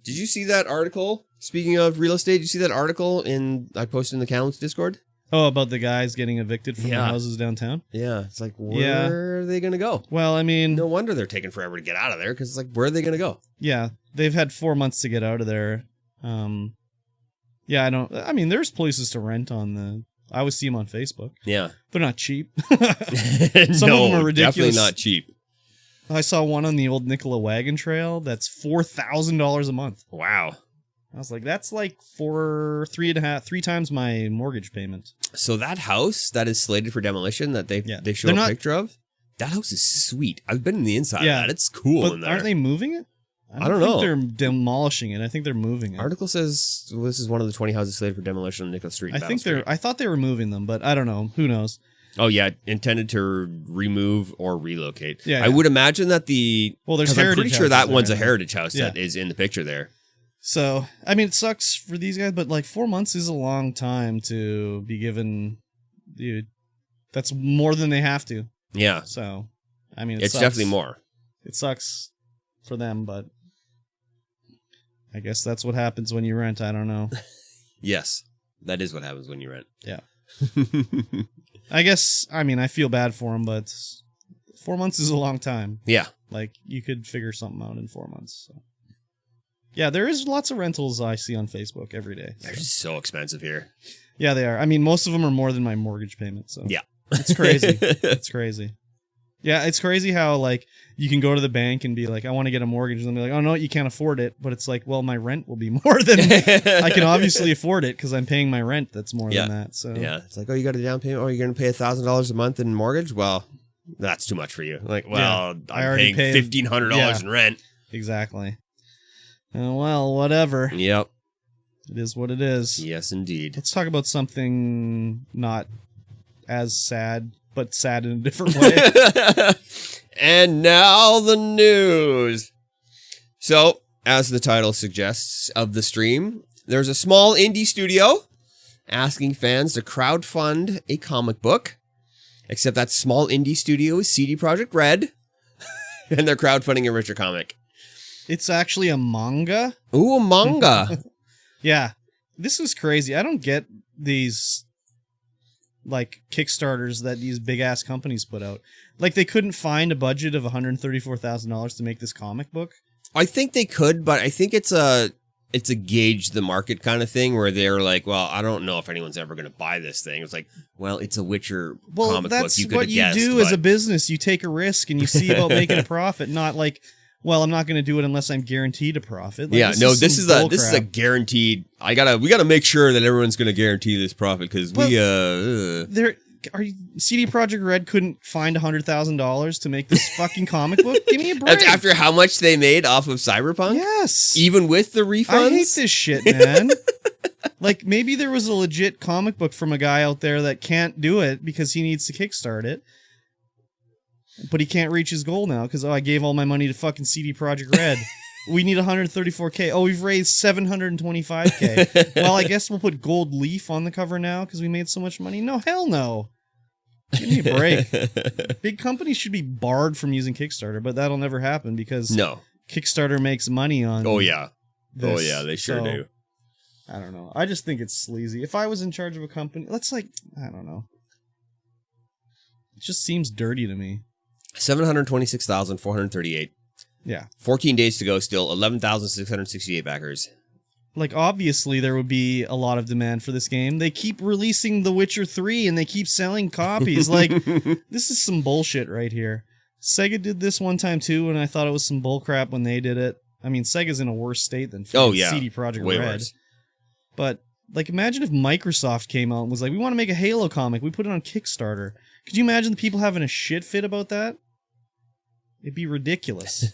Did you see that article? Speaking of real estate, did you see that article I posted in the Callum's Discord? Oh, about the guys getting evicted from the houses downtown? Yeah. It's like, where are they going to go? Well, I mean, no wonder they're taking forever to get out of there because it's like, where are they going to go? Yeah. They've had 4 months to get out of there. Yeah, there's places to rent I always see them on Facebook. Yeah. They're not cheap. Some of them are ridiculous. Definitely not cheap. I saw one on the old Nicola Wagon Trail that's $4,000 a month. Wow. I was like, that's like three times my mortgage payment. So that house that is slated for demolition that they show a picture of, that house is sweet. I've been in the inside of that. It's cool in there. Aren't they moving it? I don't know. They're demolishing it. I think they're moving it. Article says this is one of the 20 houses slated for demolition on Nicholas Street. I thought they were moving them, but I don't know. Who knows? Oh yeah, intended to remove or relocate. Yeah, I would imagine that there's heritage. I'm pretty sure that one's a heritage house that is in the picture there. So I mean, it sucks for these guys, but like 4 months is a long time to be given. Dude, that's more than they have to. Yeah. So, I mean, it's definitely more. It sucks for them, but I guess that's what happens when you rent. I don't know. Yes, that is what happens when you rent. Yeah. I guess, I mean, I feel bad for them, but 4 months is a long time. Yeah. Like, you could figure something out in 4 months. So. Yeah, there is lots of rentals I see on Facebook every day. They're just so expensive here. Yeah, they are. I mean, most of them are more than my mortgage payment. So yeah. It's crazy. It's crazy. Yeah, it's crazy how, like, you can go to the bank and be like, I want to get a mortgage. And they're like, oh, no, you can't afford it. But it's like, well, my rent will be more than... I can obviously afford it because I'm paying my rent that's more than that. So yeah, it's like, oh, you got a down payment? Oh, you're going to pay $1,000 a month in mortgage? Well, that's too much for you. Like, well, I'm paying $1,500 in rent. Exactly. Well, whatever. Yep. It is what it is. Yes, indeed. Let's talk about something not as sad, but sad in a different way. And now the news. So, as the title suggests of the stream, there's a small indie studio asking fans to crowdfund a comic book. Except that small indie studio is CD Projekt Red. And they're crowdfunding a richer comic. It's actually a manga. Ooh, a manga. Yeah. This is crazy. I don't get these like Kickstarters that these big ass companies put out. Like they couldn't find a budget of $134,000 to make this comic book. I think they could, but I think it's it's a gauge the market kind of thing where they're like, well, I don't know if anyone's ever going to buy this thing. It's like, well, it's a Witcher comic book. You could have guessed. That's what you do as a business. You take a risk and you see about making a profit, not like, well, I'm not going to do it unless I'm guaranteed a profit. Like, this is a guaranteed. We gotta make sure that everyone's going to guarantee this profit because CD Projekt Red couldn't find $100,000 to make this fucking comic book. Give me a break. After how much they made off of Cyberpunk? Yes. Even with the refunds? I hate this shit, man. Like, maybe there was a legit comic book from a guy out there that can't do it because he needs to kickstart it. But he can't reach his goal now because, I gave all my money to fucking CD Projekt Red. We need 134K. Oh, we've raised 725K. Well, I guess we'll put gold leaf on the cover now because we made so much money. No, hell no. Give me a break. Big companies should be barred from using Kickstarter, but that'll never happen because Kickstarter makes money on this, they sure do. I don't know. I just think it's sleazy. If I was in charge of a company, I don't know. It just seems dirty to me. 726,438. Yeah. 14 days to go still. 11,668 backers. Like, obviously, there would be a lot of demand for this game. They keep releasing The Witcher 3, and they keep selling copies. Like, this is some bullshit right here. Sega did this one time, too, and I thought it was some bullcrap when they did it. I mean, Sega's in a worse state than CD Projekt Red. Worse. But, like, imagine if Microsoft came out and was like, we want to make a Halo comic. We put it on Kickstarter. Could you imagine the people having a shit fit about that? It'd be ridiculous.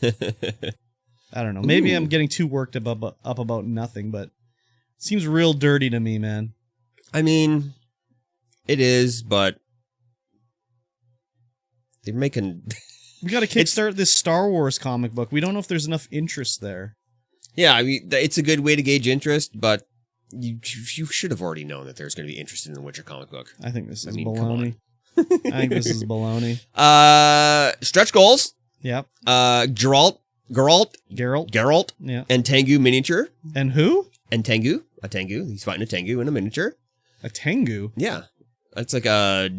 I don't know. Maybe I'm getting too worked up about nothing, but it seems real dirty to me, man. I mean, it is, but they're making... We got to kickstart this Star Wars comic book. We don't know if there's enough interest there. Yeah, I mean, it's a good way to gauge interest, but you should have already known that there's going to be interest in the Witcher comic book. I think this is baloney. I think this is baloney. Stretch goals. Yep. Geralt. Yeah. And Tengu miniature. And who? And Tengu. A Tengu. He's fighting a Tengu in a miniature. A Tengu? Yeah. That's like a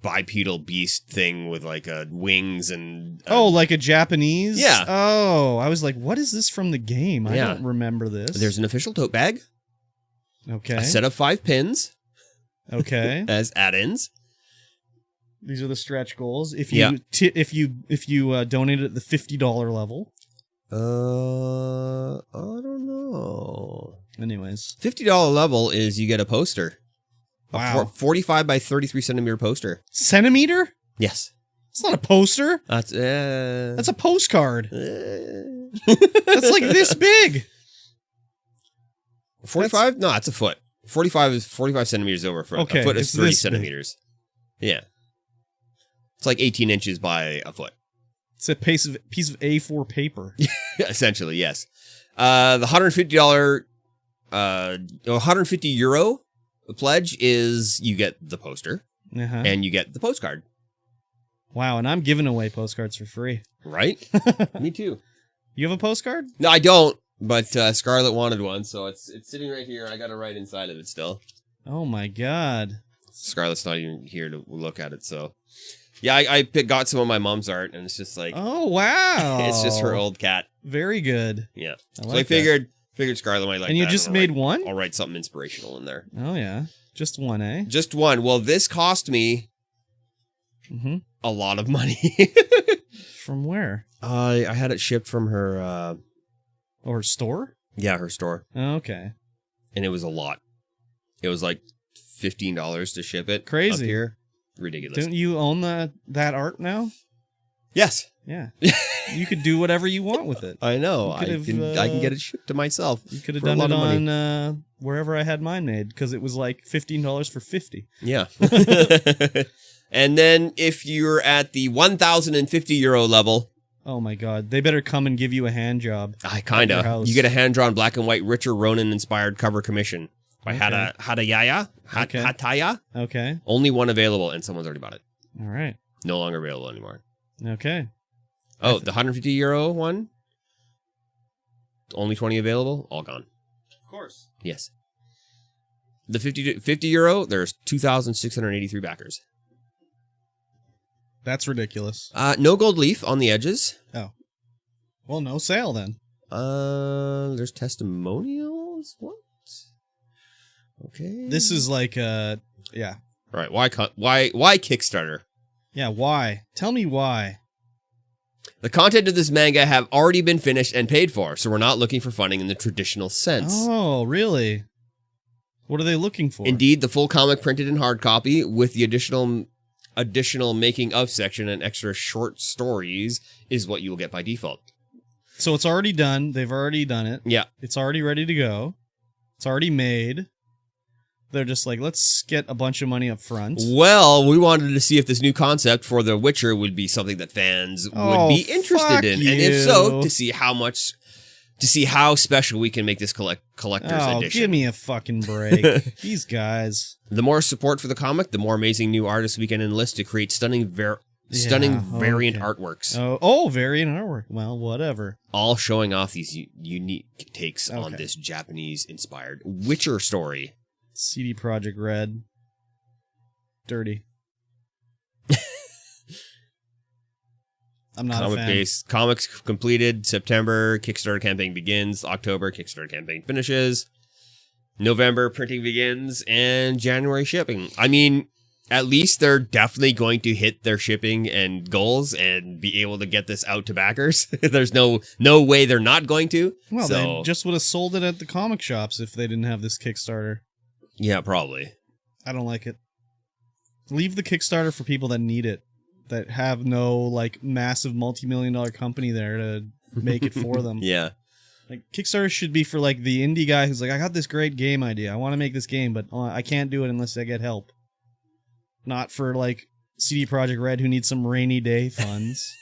bipedal beast thing with like wings and... like a Japanese? Yeah. Oh, I was like, what is this from the game? I don't remember this. There's an official tote bag. Okay. A set of 5 pins. Okay. As add-ins. These are the stretch goals. If you donate at the $50 level. I don't know. Anyways, $50 level is you get a poster. Wow. A 45 by 33 centimeter poster. Centimeter? Yes. It's not a poster. That's a postcard. That's like this big. 45? No, it's a foot. 45 is 45 centimeters over a foot. Okay, a foot is 30 centimeters. Big. Yeah. It's like 18 inches by a foot. It's a piece of A4 paper. Essentially, yes. The $150, 150 euro pledge is you get the poster and you get the postcard. Wow, and I'm giving away postcards for free. Right? Me too. You have a postcard? No, I don't. But Scarlett wanted one, so it's sitting right here. I got to write inside of it still. Oh my god. Scarlett's not even here to look at it, so... Yeah, I got some of my mom's art, and it's just like... Oh, wow. It's just her old cat. Very good. Yeah. I figured Scarlett might like that. And you just made one? I'll write something inspirational in there. Oh, yeah. Just one, eh? Just one. Well, this cost me a lot of money. From where? I had it shipped from her... her store? Yeah, her store. Oh, okay. And it was a lot. It was like $15 to ship it. Crazy. Up here. Ridiculous. Don't you own that art now? Yes. Yeah. You could do whatever you want with it. I know. I can get it shipped to myself. You could have done it on wherever I had mine made because it was like $15 for 50. Yeah. And then if you're at the 1,050 euro level. Oh my god. They better come and give you a hand job. Kind of. You get a hand-drawn black and white Richard Ronan-inspired cover commission. By Hataya. Okay. Only one available, and someone's already bought it. All right. No longer available anymore. Okay. Oh, the 150 euro one? Only 20 available? All gone. Of course. Yes. The 50 euro, there's 2,683 backers. That's ridiculous. No gold leaf on the edges. Oh. Well, no sale then. There's testimonials? What? Okay. This is like, yeah. All right, why Kickstarter? Yeah, why? Tell me why. The content of this manga have already been finished and paid for, so we're not looking for funding in the traditional sense. Oh, really? What are they looking for? Indeed, the full comic printed in hard copy with the additional making of section and extra short stories is what you will get by default. So it's already done. They've already done it. Yeah. It's already ready to go. It's already made. They're just like, let's get a bunch of money up front. Well, we wanted to see if this new concept for The Witcher would be something that fans would be interested in. You. And if so, to see how special we can make this collector's edition. Give me a fucking break. These guys. The more support for the comic, the more amazing new artists we can enlist to create stunning variant artworks. Oh, variant artwork. Well, whatever. All showing off these unique takes on this Japanese-inspired Witcher story. CD Projekt Red. Dirty. I'm not a fan. Based comics completed September. Kickstarter campaign begins October. Kickstarter campaign finishes November. Printing begins and January shipping. I mean, at least they're definitely going to hit their shipping and goals and be able to get this out to backers. There's no way they're not going to. Well, they just would have sold it at the comic shops if they didn't have this Kickstarter. Yeah, probably. I don't like it. Leave the Kickstarter for people that need it, that have no like massive multi-million-dollar company there to make it for them. Yeah. Like Kickstarter should be for like the indie guy who's like, I got this great game idea. I want to make this game, but I can't do it unless I get help. Not for like CD Projekt Red who needs some rainy day funds.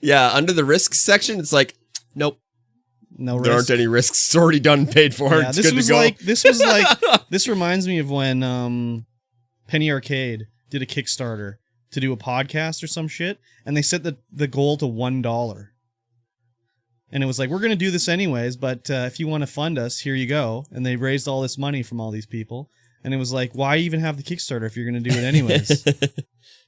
Yeah, under the risks section, it's like, nope. No there aren't any risks. It's already done and paid for. Yeah, it's good to go. This reminds me of when Penny Arcade did a Kickstarter to do a podcast or some shit, and they set the goal to $1. And it was like, we're going to do this anyways, but if you want to fund us, here you go. And they raised all this money from all these people. And it was like, why even have the Kickstarter if you're going to do it anyways?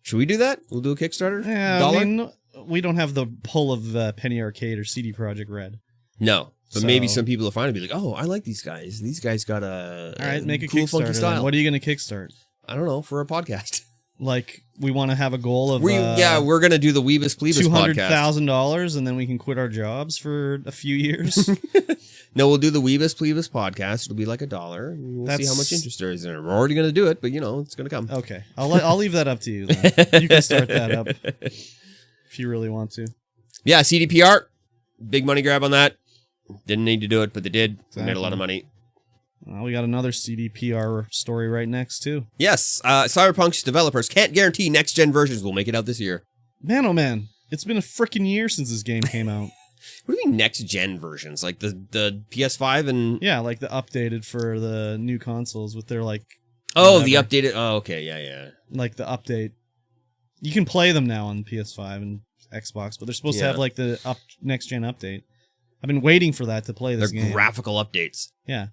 Should we do that? We'll do a Kickstarter? Yeah, $1? I mean, we don't have the pull of Penny Arcade or CD Projekt Red. No, but maybe some people will finally be like, "Oh, I like these guys. These guys got a all right, make a cool, Kickstarter. funky style." Then. What are you going to kickstart? I don't know, for a podcast. Like we want to have a goal of we're going to do the Weebus Plebus podcast. $200,000, and then we can quit our jobs for a few years. No, we'll do the Weebus Plebus podcast. It'll be like $1. And we'll see how much interest there is in it. We're already going to do it, but it's going to come. Okay, I'll leave that up to you. Then. You can start that up if you really want to. Yeah, CDPR, big money grab on that. Didn't need to do it, but they did. Exactly. Made a lot of money. Well, we got another CDPR story right next, too. Yes, Cyberpunk's developers can't guarantee next-gen versions will make it out this year. Man, oh man, it's been a freaking year since this game came out. What do you mean next-gen versions? Like the PS5 and... Yeah, like the updated for the new consoles with their, like... Oh, the updated... Oh, okay, yeah. Like the update. You can play them now on PS5 and Xbox, but they're supposed to have, like, the next-gen update. I've been waiting for that to play this game. They're graphical updates. Yeah.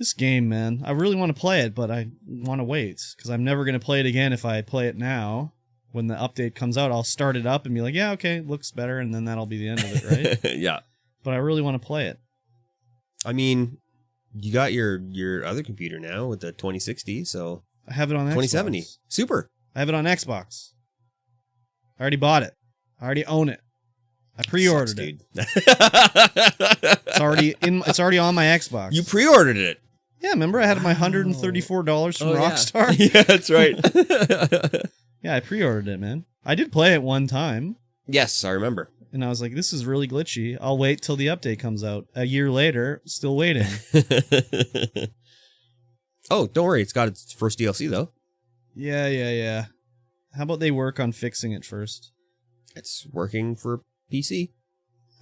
This game, man, I really want to play it, but I want to wait, because I'm never going to play it again if I play it now. When the update comes out, I'll start it up and be like, yeah, okay, it looks better, and then that'll be the end of it, right? Yeah. But I really want to play it. I mean, you got your other computer now with the 2060, so... I have it on 2070. Xbox. Super. I have it on Xbox. I already bought it. I already own it. I pre-ordered it. It's already on my Xbox. You pre-ordered it. Yeah, remember I had my $134 from Rockstar? Yeah, that's right. Yeah, I pre-ordered it, man. I did play it one time. Yes, I remember. And I was like, this is really glitchy. I'll wait till the update comes out. A year later, still waiting. Oh, don't worry. It's got its first DLC, though. Yeah. How about they work on fixing it first? It's working for PC.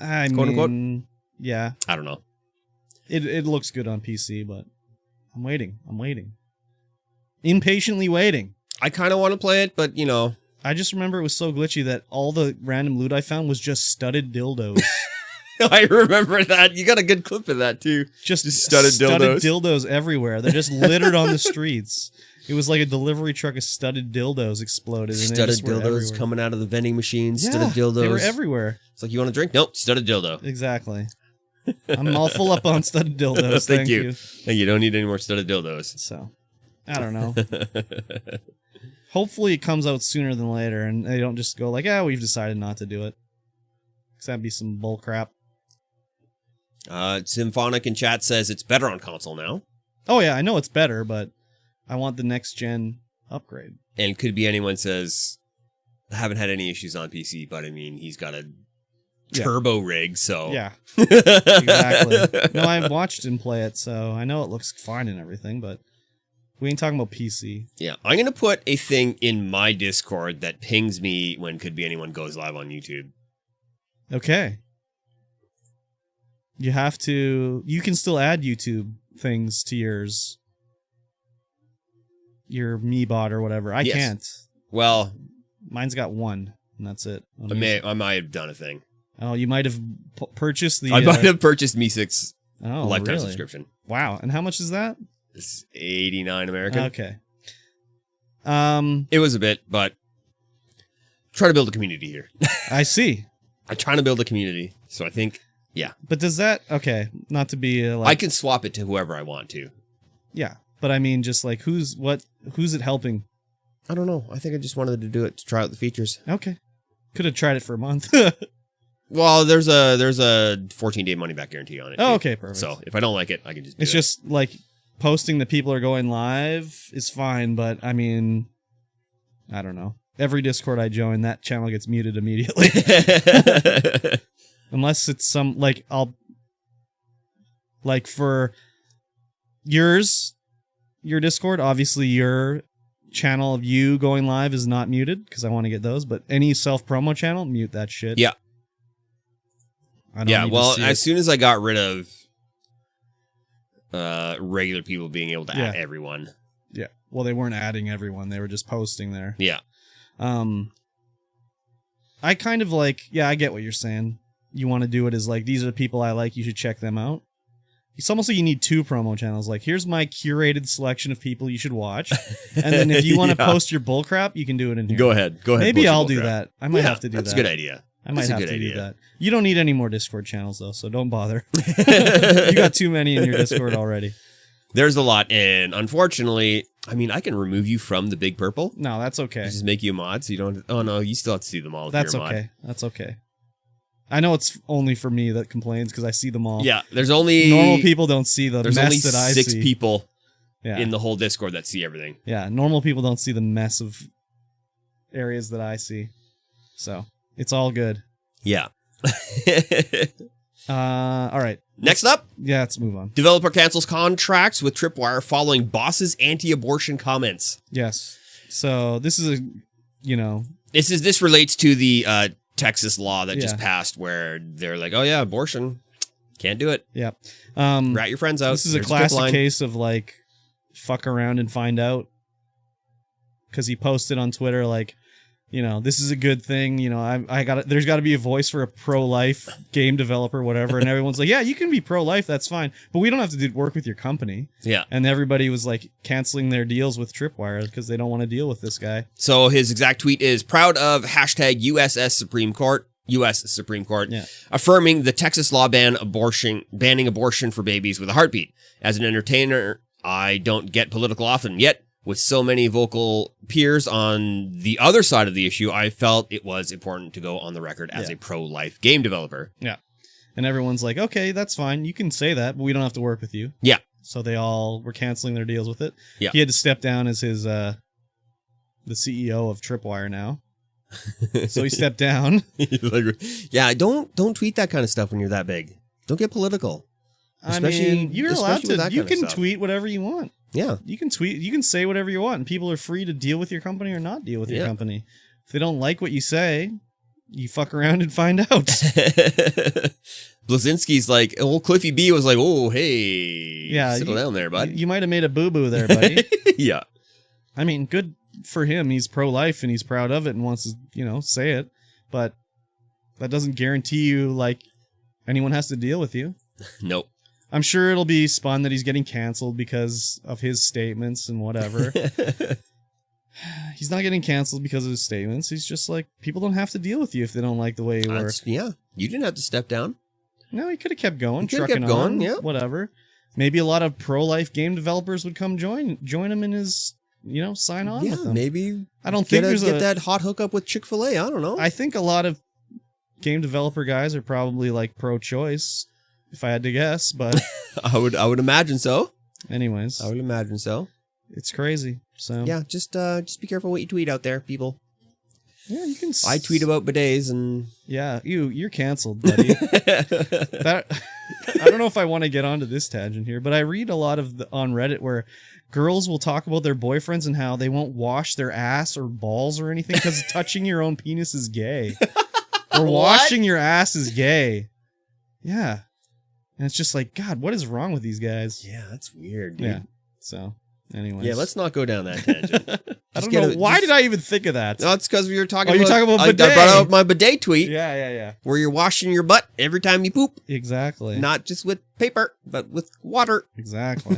I quote mean, unquote. Yeah. I don't know. It looks good on PC, but I'm waiting. Impatiently waiting. I kind of want to play it, but, I just remember it was so glitchy that all the random loot I found was just studded dildos. I remember that. You got a good clip of that, too. Just studded dildos everywhere. They're just littered on the streets. It was like a delivery truck of studded dildos exploded. And Studded dildos coming out of the vending machines. Studded dildos. They were everywhere. It's like, you want a drink? Nope, studded dildo. Exactly. I'm all full up on studded dildos. Thank you. And you don't need any more studded dildos. So, I don't know. Hopefully it comes out sooner than later and they don't just go like, we've decided not to do it. Because that'd be some bull crap. Symphonic in chat says it's better on console now. Oh yeah, I know it's better, but I want the next gen upgrade. And Could Be Anyone says, I haven't had any issues on PC, but I mean, he's got a turbo rig, so... Yeah, exactly. No, I've watched him play it, so I know it looks fine and everything, but we ain't talking about PC. Yeah, I'm going to put a thing in my Discord that pings me when Could Be Anyone goes live on YouTube. Okay. You have to... You can still add YouTube things to yours. Your MeBot or whatever. I can't. Well... Mine's got one, and that's it. I might have done a thing. Oh, you might have purchased the... I might have purchased Me6 lifetime really? subscription. Wow, and how much is that? It's $89 American. Okay. It was a bit, but... Try to build a community here. I see. I'm trying to build a community, so I think... Yeah. But does that... Okay, not to be like... I can swap it to whoever I want to. Yeah, but I mean, just like, who's it helping? I don't know. I think I just wanted to do it to try out the features. Okay. Could have tried it for a month. Well, there's a 14-day money-back guarantee on it. Oh, too. okay, perfect. So if I don't like it, I can just do It's it. just, like, posting that people are going live is fine, but, I mean, I don't know. Every Discord I join, that channel gets muted immediately. Unless it's some, like, like, for your Discord, obviously your channel of you going live is not muted, because I want to get those, but any self-promo channel, mute that shit. Yeah. I don't need to see as soon as I got rid of regular people being able to add everyone. Yeah. Well, they weren't adding everyone. They were just posting there. Yeah. I kind of like, I get what you're saying. You want to do it as like, these are the people I like, you should check them out. It's almost like you need two promo channels. Like, here's my curated selection of people you should watch. And then if you want to post your bullcrap, you can do it in here. Go ahead. Maybe I'll do that. I might have to do that. That's a good idea. I might have to do that. You don't need any more Discord channels, though, so don't bother. You got too many in your Discord already. There's a lot, and unfortunately, I mean, I can remove you from the Big Purple. No, that's okay. Just make you a mod, so you don't... Oh, no, you still have to see them all if That's you're a mod. okay. That's okay. I know it's only for me that complains, because I see them all. Yeah, there's only... Normal people don't see the mess that I see. There's only 6 people in the whole Discord that see everything. Yeah, normal people don't see the mess of areas that I see. So, it's all good. Yeah. All right. Next up. Yeah, let's move on. Developer cancels contracts with Tripwire following boss's anti-abortion comments. Yes. So this is This relates to the Texas law that just passed where they're like, oh yeah, abortion. Can't do it. Yeah. Rat your friends out. This is a classic case of like, fuck around and find out. Because he posted on Twitter like, this is a good thing. There's got to be a voice for a pro-life game developer, whatever. And everyone's like, yeah, you can be pro-life. That's fine. But we don't have to work with your company. Yeah. And everybody was like canceling their deals with Tripwire because they don't want to deal with this guy. So his exact tweet is proud of #USS Supreme Court. U.S. Supreme Court, affirming the Texas law banning abortion for babies with a heartbeat. As an entertainer, I don't get political often, yet with so many vocal peers on the other side of the issue, I felt it was important to go on the record as a pro-life game developer. Yeah. And everyone's like, okay, that's fine. You can say that, but we don't have to work with you. Yeah. So they all were canceling their deals with it. Yeah. He had to step down as his the CEO of Tripwire now. So he stepped down. Yeah, don't tweet that kind of stuff when you're that big. Don't get political. I mean, you're allowed to. You can tweet whatever you want. Yeah. You can tweet. You can say whatever you want. And people are free to deal with your company or not deal with your company. If they don't like what you say, you fuck around and find out. Blazinski's like, old Cliffy B was like, oh, hey. Yeah. Settle down there, bud. You might have made a boo-boo there, buddy. Yeah. I mean, good for him. He's pro-life and he's proud of it and wants to, say it. But that doesn't guarantee you, like, anyone has to deal with you. Nope. I'm sure it'll be spun that he's getting canceled because of his statements and whatever. He's not getting canceled because of his statements. He's just like, people don't have to deal with you if they don't like the way you work. Yeah, you didn't have to step down. No, he could have kept going, He could've trucking kept going, on, yeah. whatever. Maybe a lot of pro-life game developers would come join him in his, sign on with him. Maybe I don't think get that hot hookup with Chick-fil-A. I don't know. I think a lot of game developer guys are probably like pro-choice, if I had to guess, but I would imagine so. anyways, I would imagine so. it's crazy. So Yeah, just be careful what you tweet out there, people. yeah, you can. I tweet about bidets and Yeah, you're canceled, buddy. I don't know if I want to get onto this tangent here, but I read a lot of on Reddit where girls will talk about their boyfriends and how they won't wash their ass or balls or anything because touching your own penis is gay. Or washing your ass is gay. Yeah. And it's just like, God, what is wrong with these guys? Yeah, that's weird, dude. Yeah. So, anyways. Yeah, let's not go down that tangent. I don't know. Why did I even think of that? No, it's because we were talking Oh, about... you're talking about bidet. I brought up my bidet tweet. Yeah. Where you're washing your butt every time you poop. Exactly. Not just with paper, but with water. Exactly.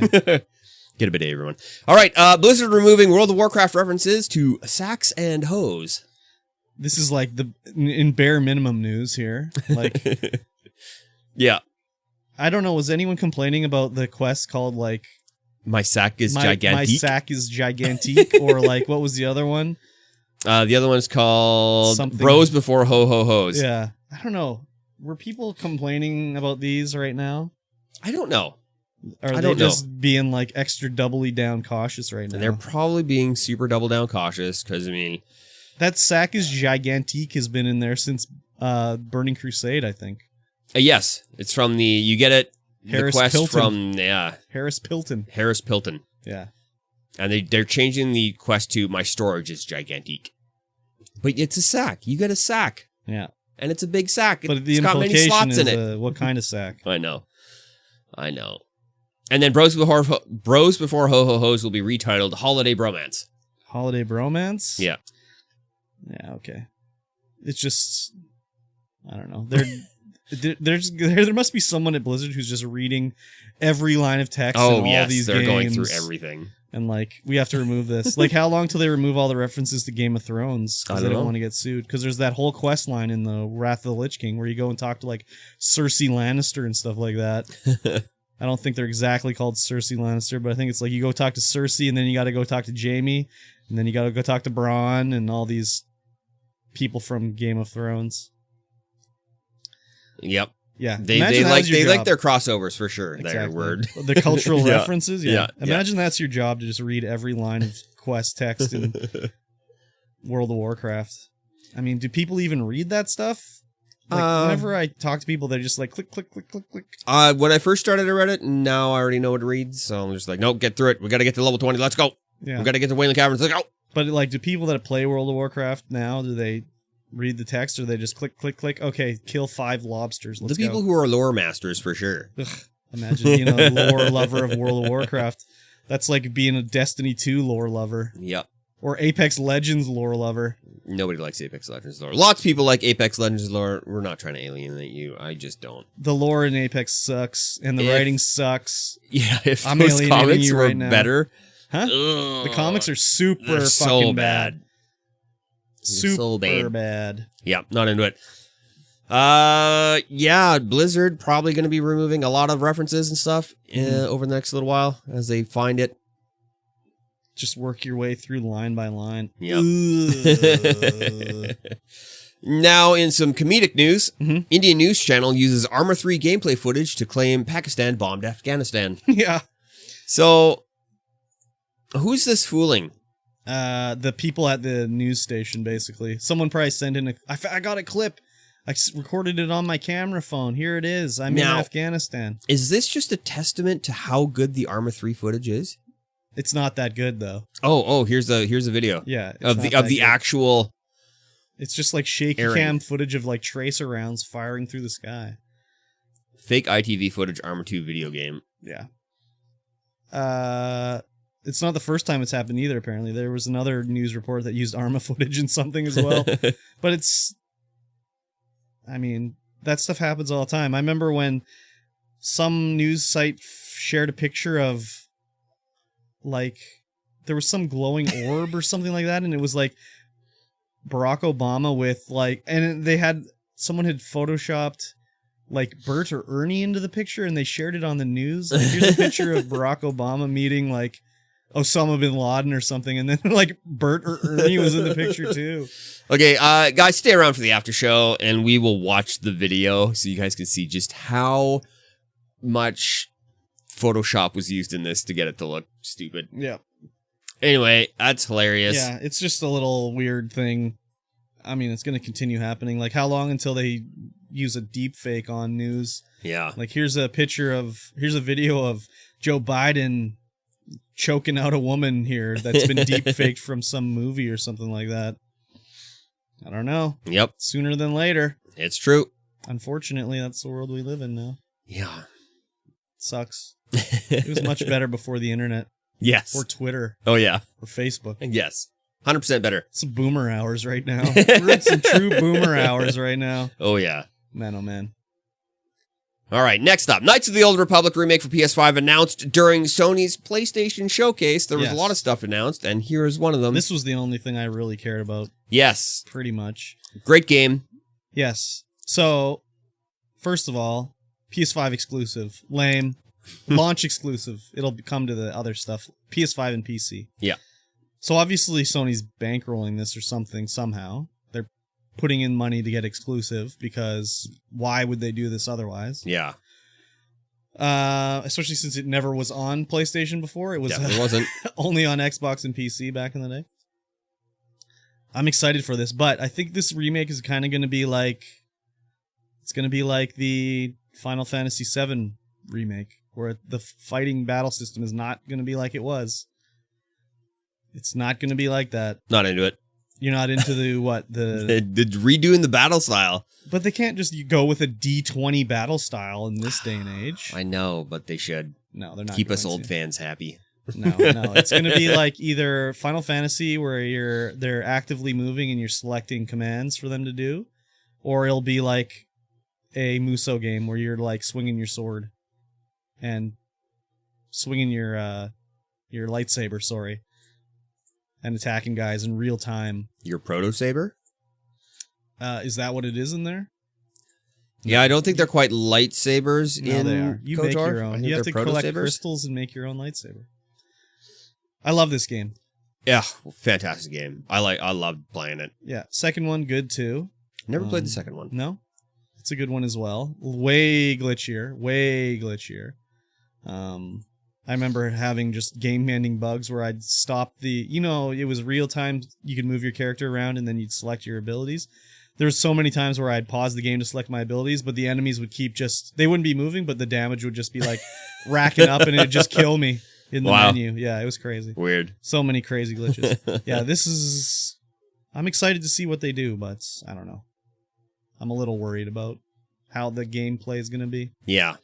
Get a bidet, everyone. All right, Blizzard removing World of Warcraft references to sacks and hose. This is like in bare minimum news here. Like, yeah. I don't know. Was anyone complaining about the quest called like My sack is gigantic? My sack is gigantic, or like what was the other one? The other one's called Something. Bros Before Ho Ho Ho's. Yeah, I don't know. Were people complaining about these right now? I don't know. Or are they just being like extra doubly down cautious right now? And they're probably being super double down cautious because, I mean... That sack is gigantic has been in there since Burning Crusade, I think. Yes, it's from the... You get it... Harris the quest Pilton. from... Yeah. Harris Pilton. Harris Pilton. Yeah. And they're changing the quest to My Storage is Gigantic. But it's a sack. You get a sack. Yeah. And it's a big sack. But the it's got many implication slots in is it. what kind of sack? I know. And then Bros Before Ho Ho Ho's will be retitled Holiday Bromance. Holiday Bromance? Yeah. Yeah, okay. It's just... I don't know. There must be someone at Blizzard who's just reading every line of text in all these they're games. going through everything. And like, we have to remove this. Like, how long till they remove all the references to Game of Thrones? Because they don't want to get sued. Because there's that whole quest line in the Wrath of the Lich King where you go and talk to like Cersei Lannister and stuff like that. I don't think they're exactly called Cersei Lannister, but I think it's like you go talk to Cersei and then you got to go talk to Jaime and then you got to go talk to Bronn and all these people from Game of Thrones. Yep. Yeah. They like their crossovers for sure. Exactly. Their word. The cultural references. Yeah. Yeah. Imagine that's your job to just read every line of quest text in World of Warcraft. I mean, do people even read that stuff? Like, whenever I talk to people, they're just like click, click, click, click, click. When I first started, I read it, and now I already know what to read, so I'm just like, nope, get through it. We got to get to level 20. Let's go. Yeah. We got to get to Wayland Caverns. Let's go. But like, do people that play World of Warcraft now, do they read the text or they just click, click, click? Okay, kill 5 lobsters. Let's go. The people who are lore masters, for sure. Ugh, imagine being a lore lover of World of Warcraft. That's like being a Destiny 2 lore lover. Yep. Or Apex Legends lore lover. Nobody likes Apex Legends lore. Lots of people like Apex Legends lore. We're not trying to alienate you. I just don't. The lore in Apex sucks, and the writing sucks. Yeah, if I'm those alienating comics you were right now. better. Huh? The comics are super They're so fucking bad. Super so bad. Yeah, not into it. Yeah, Blizzard probably going to be removing a lot of references and stuff over the next little while as they find it. Just work your way through line by line. Yep. Now, in some comedic news, Indian news channel uses ARMA 3 gameplay footage to claim Pakistan bombed Afghanistan. Yeah. So, who's this fooling? The people at the news station, basically. Someone probably sent in I got a clip. I recorded it on my camera phone. Here it is. I'm in Afghanistan. Is this just a testament to how good the ARMA 3 footage is? It's not that good though. Oh, here's a video. Yeah, of the actual. It's just like shaky cam footage of like tracer rounds firing through the sky. Fake ITV footage ARMA 2 video game. Yeah. It's not the first time it's happened either. Apparently, there was another news report that used ARMA footage in something as well. But I mean, that stuff happens all the time. I remember when some news site shared a picture of, like, there was some glowing orb or something like that, and it was like Barack Obama with like, and they had, someone had photoshopped like Bert or Ernie into the picture, and they shared it on the news. Like, here's a picture of Barack Obama meeting like Osama bin Laden or something, and then like Bert or Ernie was in the picture too. Okay, guys, stay around for the after show, and we will watch the video so you guys can see just how much Photoshop was used in this to get it to look stupid. Yeah. Anyway, that's hilarious. Yeah, it's just a little weird thing. I mean, it's going to continue happening. Like, how long until they use a deep fake on news? Yeah. Like, here's a video of Joe Biden choking out a woman here that's been deep faked from some movie or something like that. I don't know. Yep. Sooner than later. It's true. Unfortunately, that's the world we live in now. Yeah. Sucks. It was much better before the internet. Yes. Or Twitter. Oh, yeah. Or Facebook. Yes. 100% better. Some boomer hours right now. We're in some true boomer hours right now. Oh, yeah. Man, oh, man. All right, next up. Knights of the Old Republic remake for PS5 announced during Sony's PlayStation Showcase. There was a lot of stuff announced, and here is one of them. This was the only thing I really cared about. Yes. Pretty much. Great game. Yes. So, first of all, PS5 exclusive. Lame. Launch exclusive. It'll come to the other stuff. PS5 and PC. Yeah. So obviously Sony's bankrolling this or something somehow. They're putting in money to get exclusive because why would they do this otherwise? Yeah. Especially since it never was on PlayStation before. It was it wasn't. only on Xbox and PC back in the day. I'm excited for this, but I think this remake is kind of going to be like, it's going to be like the Final Fantasy VII remake, where the fighting battle system is not going to be like it was. It's not going to be like that. Not into it. You're not into the what? The redoing the battle style. But they can't just go with a D20 battle style in this day and age. I know, but they should. No, they're not. Keep us old fans happy. No. It's going to be like either Final Fantasy, where they're actively moving and you're selecting commands for them to do, or it'll be like a Musou game where you're like swinging your sword and swinging your lightsaber, and attacking guys in real time. Your Proto Saber? Is that what it is in there? Yeah, I don't think they're quite lightsabers in they are. You KOTOR. make your own. You have to collect crystals and make your own lightsaber. I love this game. Yeah, fantastic game. I loved playing it. Yeah, second one good too. Never played the second one. No, it's a good one as well. Way glitchier. I remember having just game-ending bugs where I'd stop it was real time. You could move your character around and then you'd select your abilities. There was so many times where I'd pause the game to select my abilities, but the enemies would they wouldn't be moving, but the damage would just be like racking up and it'd just kill me in the menu. Yeah, it was crazy. Weird. So many crazy glitches. Yeah, I'm excited to see what they do, but I don't know. I'm a little worried about how the gameplay is going to be. Yeah.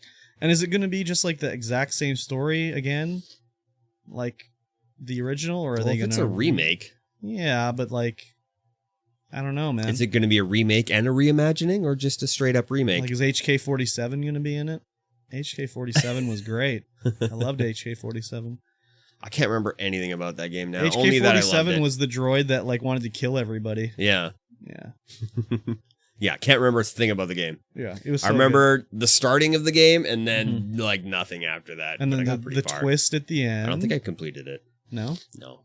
And is it going to be just like the exact same story again, like the original, or are they going to? It's a remake. Yeah, but like, I don't know, man. Is it going to be a remake and a reimagining, or just a straight up remake? Like, is HK-47 going to be in it? HK-47 was great. I loved HK-47. I can't remember anything about that game now. Only that I loved it. HK-47 was the droid that like wanted to kill everybody. Yeah. Yeah. Yeah, can't remember a thing about the game. Yeah, it was. I remember the starting of the game, and then like nothing after that. And then the twist at the end. I don't think I completed it. No. No.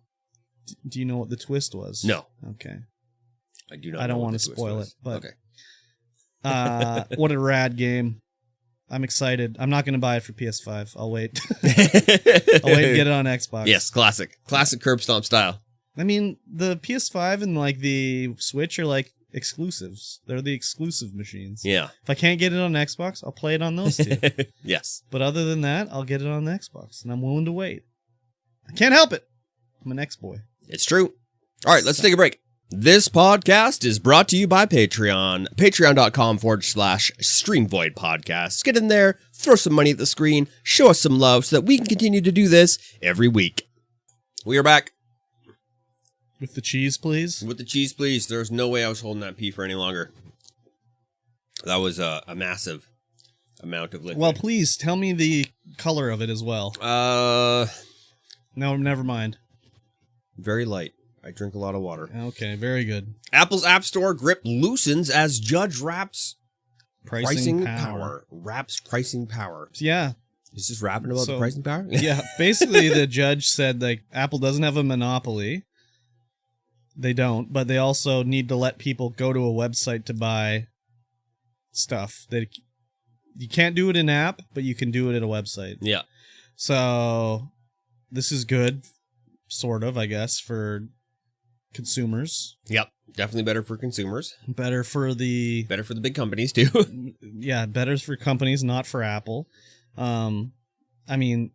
Do you know what the twist was? No. Okay. I do not. I don't want to spoil it, but okay. What a rad game! I'm excited. I'm not going to buy it for PS5. I'll wait. I'll wait and get it on Xbox. Yes, classic curb stomp style. I mean, the PS5 and like the Switch are like exclusives. They're the exclusive machines. Yeah. If I can't get it on Xbox, I'll play it on those two. Yes. But other than that, I'll get it on the Xbox, and I'm willing to wait. I can't help it. I'm an X-boy. It's true. All right, let's take a break. This podcast is brought to you by Patreon. Patreon.com/StreamVoid Podcast. Get in there, throw some money at the screen, show us some love so that we can continue to do this every week. We are back. With the cheese, please? With the cheese, please. There's no way I was holding that pee for any longer. That was a massive amount of liquid. Well, please tell me the color of it as well. No, never mind. Very light. I drink a lot of water. Okay, very good. Apple's App Store grip loosens as judge wraps Pricing power. Wraps pricing power. Yeah. Is this rapping about the pricing power? Yeah. Basically, the judge said like Apple doesn't have a monopoly. They don't, but they also need to let people go to a website to buy stuff. You can't do it in app, but you can do it at a website. Yeah. So this is good, sort of, I guess, for consumers. Yep. Definitely better for consumers. Better for the big companies too. Yeah, better for companies, not for Apple. I mean,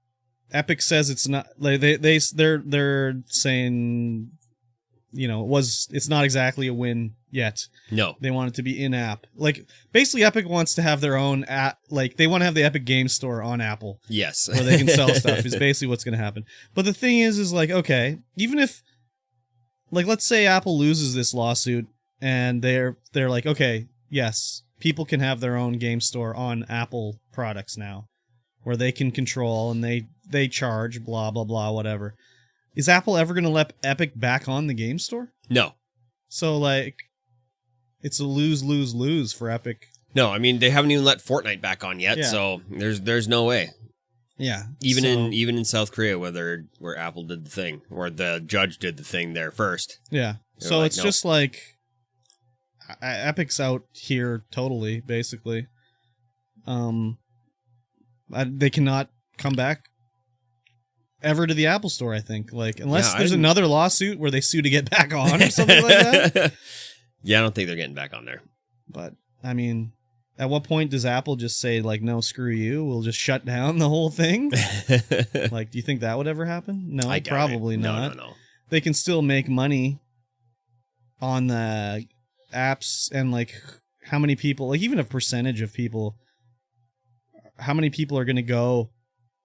Epic says it's not like they're saying, you know, it's not exactly a win yet. No. They want it to be in-app. Like, basically, Epic wants to have their own app. Like, they want to have the Epic Game Store on Apple. Yes. Where they can sell stuff is basically what's going to happen. But the thing is like, okay, even if, like, let's say Apple loses this lawsuit and they're like, okay, yes, people can have their own game store on Apple products now, where they can control and they charge, blah, blah, blah, whatever. Is Apple ever going to let Epic back on the game store? No. So, like, it's a lose-lose-lose for Epic. No, I mean, they haven't even let Fortnite back on yet, so there's no way. Yeah. Even in South Korea, where Apple did the thing, or the judge did the thing there first. Yeah. So like, it's nope. Just like Epic's out here totally, basically. They cannot come back ever to the Apple Store, I think. Like, unless there's another lawsuit where they sue to get back on or something like that. Yeah, I don't think they're getting back on there. But I mean, at what point does Apple just say, like, no, screw you, we'll just shut down the whole thing? Like, do you think that would ever happen? No, probably not. No. They can still make money on the apps, and, like, how many people, like, even a percentage of people, how many people are going to go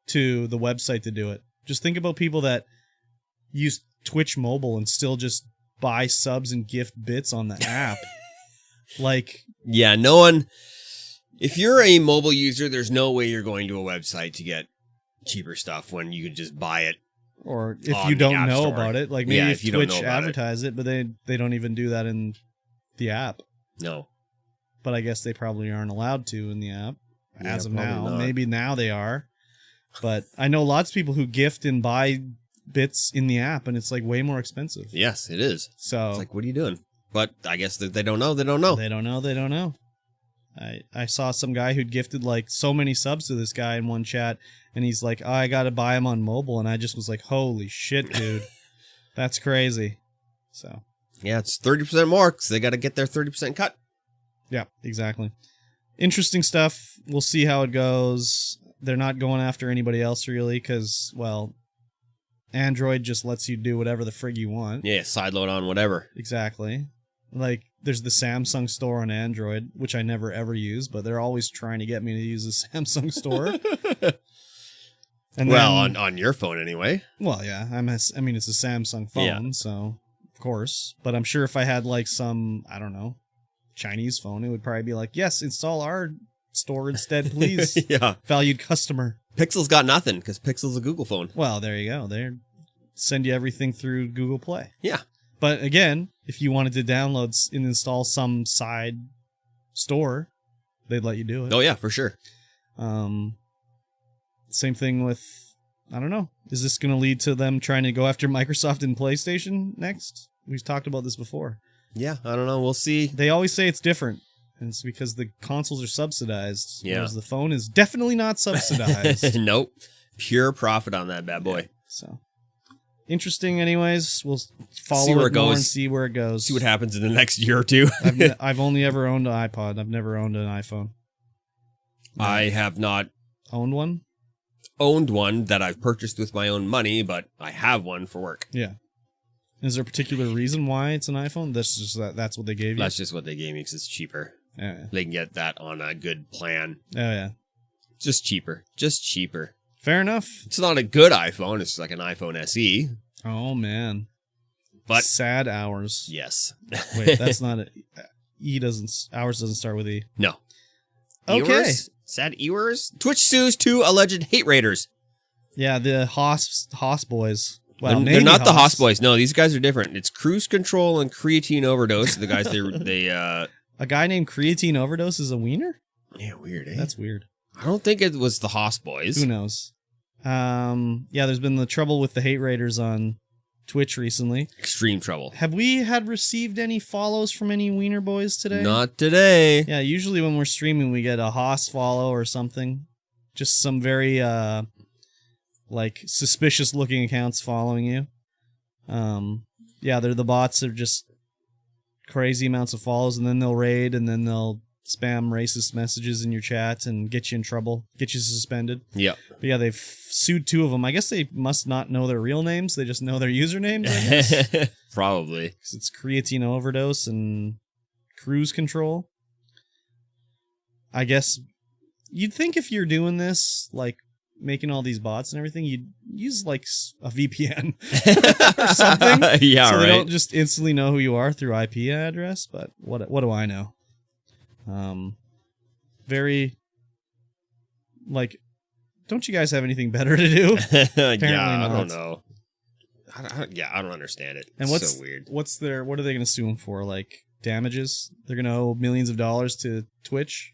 to the website to do it? Just think about people that use Twitch mobile and still just buy subs and gift bits on the app. Like, yeah, no one. If you're a mobile user, there's no way you're going to a website to get cheaper stuff when you can just buy it. Or if you don't know about it, like maybe if Twitch advertise it, but they don't even do that in the app. No. But I guess they probably aren't allowed to in the app as of now. Not. Maybe now they are. But I know lots of people who gift and buy bits in the app, and it's like way more expensive. Yes, it is. So it's like, what are you doing? But I guess that they don't know. They don't know. They don't know. I saw some guy who'd gifted like so many subs to this guy in one chat, and he's like, oh, I got to buy him on mobile. And I just was like, holy shit, dude. That's crazy. So yeah, it's 30% more because they got to get their 30% cut. Yeah, exactly. Interesting stuff. We'll see how it goes. They're not going after anybody else really because, well, Android just lets you do whatever the frig you want. Yeah, sideload on whatever. Exactly. Like, there's the Samsung store on Android, which I never ever use, but they're always trying to get me to use the Samsung store. And on your phone anyway. Well, yeah. I mean, it's a Samsung phone, so of course. But I'm sure if I had like some, I don't know, Chinese phone, it would probably be like, yes, install our store instead, please. Yeah. Valued customer. Pixel's got nothing because Pixel's a Google phone. Well, there you go. They send you everything through Google Play. Yeah. But again, if you wanted to download and install some side store, they'd let you do it. Oh, yeah, for sure. Same thing with, I don't know. Is this going to lead to them trying to go after Microsoft and PlayStation next? We've talked about this before. Yeah, I don't know. We'll see. They always say it's different. And it's because the consoles are subsidized. Yeah. Whereas the phone is definitely not subsidized. Nope. Pure profit on that bad boy. Yeah, so interesting anyways. We'll follow it more and see where it goes. See what happens in the next year or two. I've only ever owned an iPod. I've never owned an iPhone. I have not owned one? Owned one that I've purchased with my own money, but I have one for work. Yeah. Is there a particular reason why it's an iPhone? That's just that's what they gave you? That's just what they gave me because it's cheaper. Yeah. They can get that on a good plan. Oh, yeah. Just cheaper. Just cheaper. Fair enough. It's not a good iPhone. It's like an iPhone SE. Oh, man. But sad hours. Yes. Wait, that's not it. Ours doesn't start with E. No. Okay. Sad Ewers. Twitch sues 2 alleged hate raiders. Yeah, the Haas boys. Well, they're not the Haas boys. No, these guys are different. It's Cruise Control and Creatine Overdose. The guys they a guy named Creatine Overdose is a wiener? Yeah, weird, eh? That's weird. I don't think it was the Haas boys. Who knows? Yeah, there's been the trouble with the hate raiders on Twitch recently. Extreme trouble. Have we received any follows from any wiener boys today? Not today. Yeah, usually when we're streaming, we get a Haas follow or something. Just some very, suspicious-looking accounts following you. Yeah, the bots are just crazy amounts of follows, and then they'll raid, and then they'll spam racist messages in your chat and get you in trouble, get you suspended. Yep. But yeah, they've sued 2 of them. I guess they must not know their real names. They just know their usernames, I guess. Probably. Because it's Creatine Overdose and Cruise Control. I guess you'd think if you're doing this, like making all these bots and everything, you'd use like a VPN or something. Yeah, so right. They don't just instantly know who you are through IP address. But what do I know? Very, like, don't you guys have anything better to do? Yeah, not. I don't know. I don't understand it. And it's so weird. What are they going to sue them for? Like, damages? They're going to owe millions of dollars to Twitch?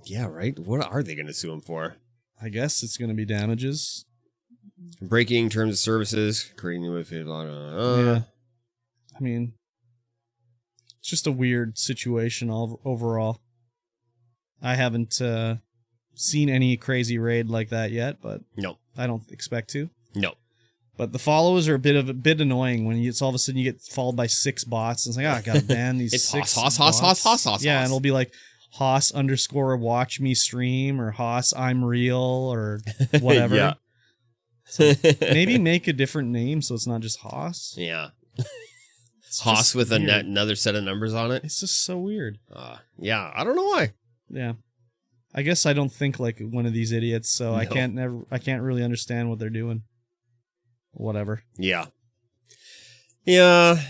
Yeah, right? What are they going to sue him for? I guess it's going to be damages. Breaking terms of services, creating with it. Yeah. I mean, it's just a weird situation overall. I haven't seen any crazy raid like that yet, but no, I don't expect to. No. But the follows are a bit annoying when it's all of a sudden you get followed by 6 bots. And it's like, I gotta ban these it's 6 Haas. Yeah, and it'll be like Haas_watch me stream or Haas I'm real or whatever. Yeah. So maybe make a different name so it's not just Haas. Yeah. It's Haas with weird. another set of numbers on it. It's just so weird. Yeah, I don't know why. Yeah. I guess I don't think like one of these idiots, so no. I can't really understand what they're doing. Whatever. Yeah. Yeah,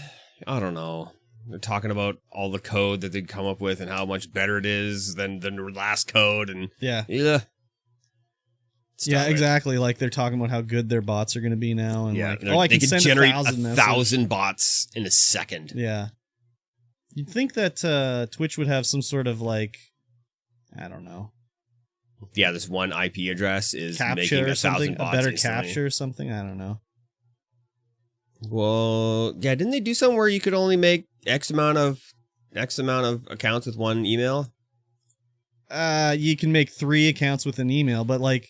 I don't know. They're talking about all the code that they'd come up with and how much better it is than the last code and yeah. Yeah, exactly. Like they're talking about how good their bots are going to be now, and yeah, like, I can send generate 1,000 bots in a second. Yeah, you'd think that Twitch would have some sort of like, I don't know. Yeah, this one IP address is capture making 1,000 bots. A better instantly. capture or something. I don't know. Well, yeah, didn't they do something where you could only make X amount of accounts with one email? You can make 3 accounts with an email, but like.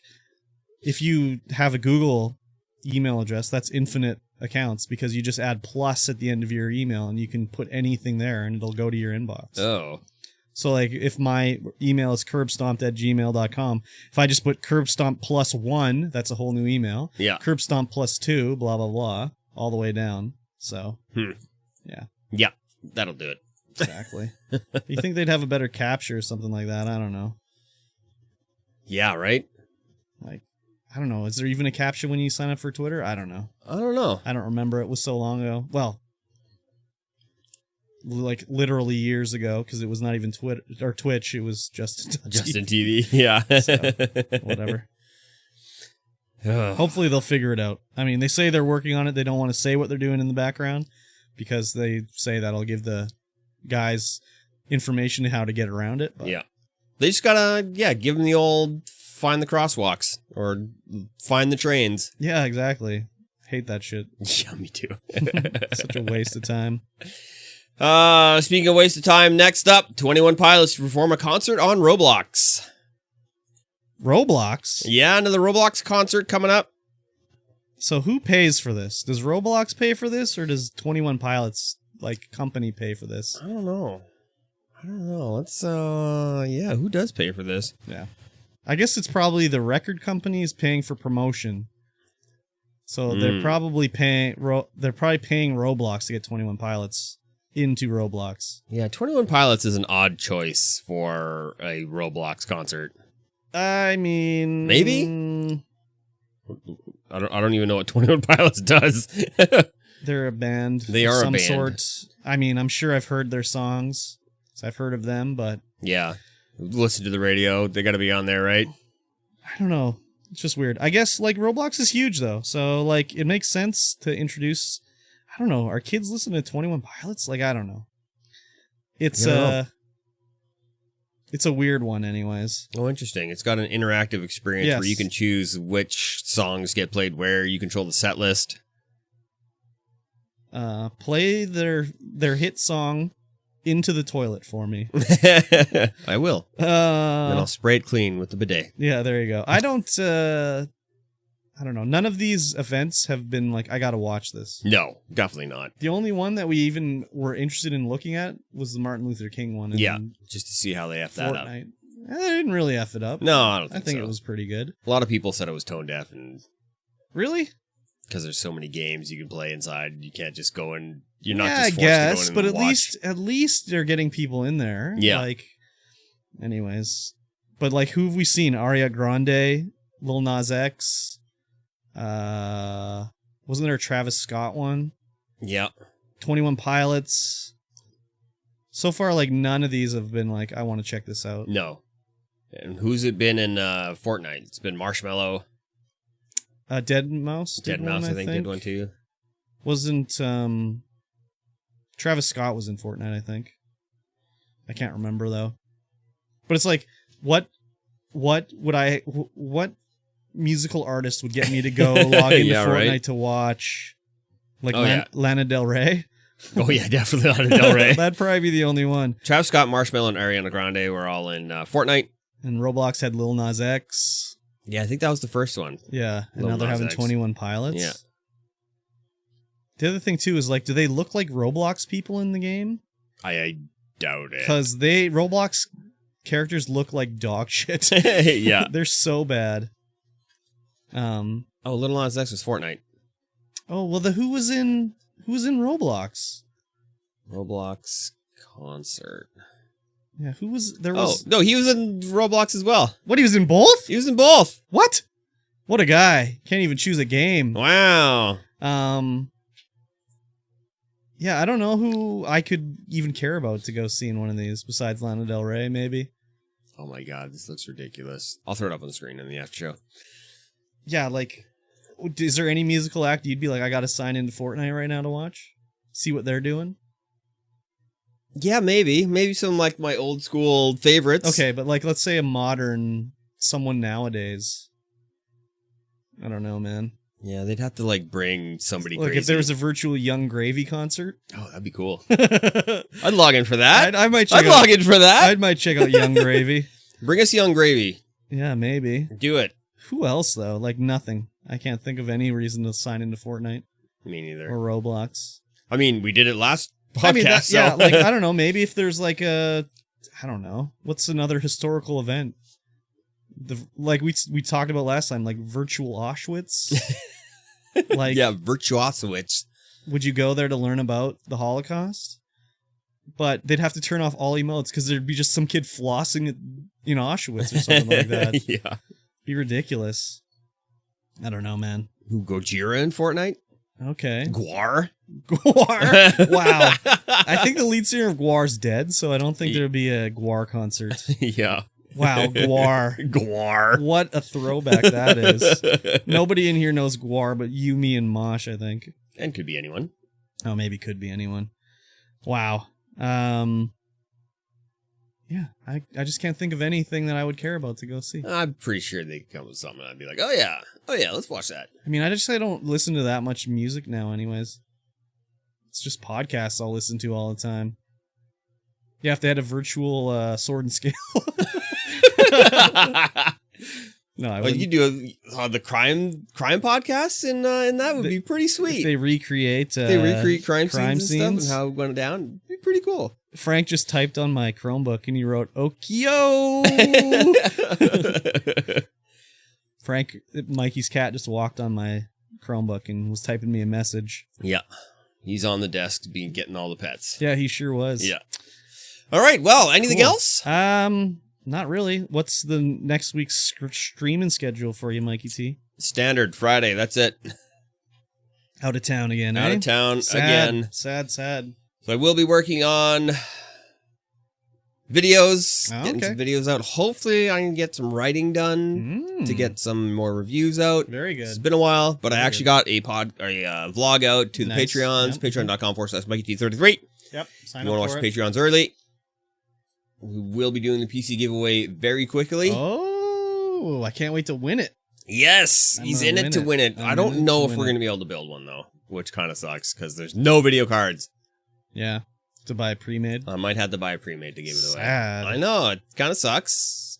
If you have a Google email address, that's infinite accounts because you just add plus at the end of your email and you can put anything there and it'll go to your inbox. Oh. So like if my email is curbstomped@gmail.com, if I just put curbstomp +1, that's a whole new email. Yeah. Curbstomp +2, blah, blah, blah, all the way down. So, yeah. Yeah, that'll do it. Exactly. You think they'd have a better capture or something like that? I don't know. Yeah, right? Like, I don't know. Is there even a caption when you sign up for Twitter? I don't know. I don't know. I don't remember. It was so long ago. Well, like literally years ago, because it was not even Twitter or Twitch. It was Justin TV. Yeah. So, whatever. Hopefully they'll figure it out. I mean, they say they're working on it. They don't want to say what they're doing in the background because they say that'll give the guys information how to get around it. But. Yeah. They just gotta, give them the old find the crosswalks or find the trains. Yeah, exactly. Hate that shit. Yeah, me too. Such a waste of time. Speaking of waste of time, next up, 21 Pilots to perform a concert on Roblox. Roblox? Yeah, another Roblox concert coming up. So who pays for this? Does Roblox pay for this or does 21 Pilots, like, company pay for this? I don't know. Let's, who does pay for this? Yeah. I guess it's probably the record company is paying for promotion. So they're probably paying Roblox to get 21 Pilots into Roblox. Yeah, 21 Pilots is an odd choice for a Roblox concert. I mean, maybe? I don't even know what 21 Pilots does. They're a band. They are some sort. I mean, I'm sure I've heard their songs. So I've heard of them, but yeah. Listen to the radio. They got to be on there, right? I don't know. It's just weird. I guess like Roblox is huge though, so like it makes sense to introduce. I don't know. Are kids listening to 21 Pilots? Like I don't know. It's it's a weird one, anyways. Oh, interesting. It's got an interactive experience where you can choose which songs get played where. You control the set list. Play their hit song into the toilet for me. I will. Then I'll spray it clean with the bidet. Yeah, there you go. I don't know. None of these events have been like, I gotta watch this. No, definitely not. The only one that we even were interested in looking at was the Martin Luther King one. Yeah, just to see how they F that up. They didn't really F it up. No, I don't think so. I think it was pretty good. A lot of people said it was tone deaf. And really? Because there's so many games you can play inside. You can't just go and... You're not just forced to go in but at least they're getting people in there. Yeah. Like, anyways. But like, who have we seen? Ariana Grande, Lil Nas X... wasn't there a Travis Scott one? Yeah. 21 Pilots. So far, like, none of these have been like, I want to check this out. No. And who's it been in Fortnite? It's been Marshmello. Deadmau5 did one, I think did one too. Wasn't Travis Scott was in Fortnite, I think. I can't remember though. But it's like, what musical artist would get me to go log into Fortnite to watch like Lana Del Rey? Oh yeah, definitely Lana Del Rey. That'd probably be the only one. Travis Scott, Marshmello, and Ariana Grande were all in Fortnite. And Roblox had Lil Nas X. Yeah, I think that was the first one. Yeah, and now they're having 21 Pilots. Yeah. The other thing too is like, do they look like Roblox people in the game? I doubt it. Because Roblox characters look like dog shit. Yeah, they're so bad. Oh, Lil Nas X was Fortnite. Oh well, who was in Roblox? Roblox concert. Yeah, who was there? Was no, he was in Roblox as well. What? He was in both? He was in both. What? What a guy! Can't even choose a game. Wow. Yeah, I don't know who I could even care about to go see in one of these besides Lana Del Rey, maybe. Oh my god, this looks ridiculous. I'll throw it up on the screen in the after show. Yeah, like, is there any musical act you'd be like, I gotta sign into Fortnite right now to watch? See what they're doing? Yeah, maybe. Maybe some, like, my old school favorites. Okay, but, like, let's say a modern, someone nowadays. I don't know, man. Yeah, they'd have to, like, bring somebody crazy. Like, if there was a virtual Young Gravy concert. Oh, that'd be cool. I'd log in for that. I'd log in for that. I might check out Young Gravy. Bring us Young Gravy. Yeah, maybe. Do it. Who else, though? Like, nothing. I can't think of any reason to sign into Fortnite. Me neither. Or Roblox. I mean, we did it last podcast. I mean, yeah, like, I don't know. Maybe if there's like I don't know. What's another historical event? Like we talked about last time, like virtual Auschwitz. Like, yeah, Virtuosowitz. Would you go there to learn about the Holocaust? But they'd have to turn off all emotes because there'd be just some kid flossing in Auschwitz or something like that. Yeah. Be ridiculous. I don't know, man. Who, Gojira in Fortnite? Okay. Gwar? Gwar? Wow. I think the lead singer of Gwar's dead, so I don't think there'd be a Gwar concert. Yeah. Wow, Gwar. Gwar. What a throwback that is. Nobody in here knows Gwar but you, me, and Mosh, I think. And could be anyone. Oh, maybe could be anyone. Wow. Yeah, I just can't think of anything that I would care about to go see. I'm pretty sure they could come with something. I'd be like, oh yeah, let's watch that. I mean, I don't listen to that much music now anyways. It's just podcasts I'll listen to all the time. Yeah, if they had a virtual Sword and Scale. No, I wouldn't. You could do the crime podcasts, and that would be pretty sweet. If they recreate crime scenes and stuff and how it went down. It'd be pretty cool. Frank just typed on my Chromebook and he wrote Okio. Frank, Mikey's cat, just walked on my Chromebook and was typing me a message. Yeah, he's on the desk getting all the pets. Yeah, he sure was. Yeah. All right. Well, anything else? Not really. What's the next week's streaming schedule for you, Mikey T? Standard Friday. That's it. Out of town again, Out of town again. Sad. So I will be working on videos, Oh, getting okay. some videos out. Hopefully, I can get some writing done to get some more reviews out. Very good. It's been a while, but I Very actually got a vlog out to the Nice. Patreons, Yep. patreon.com/MikeyT33. Yep. If you want to watch the Patreons early, we will be doing the PC giveaway very quickly. Oh, I can't wait to win it. Yes, I'm he's gonna in it win to it. win it. I'm I in don't it know to if win we're it. going to be able to build one, though, which kind of sucks because there's no video cards. Yeah. To buy pre-made. I might have to buy a pre-made to give it away. Sad. I know, it kind of sucks,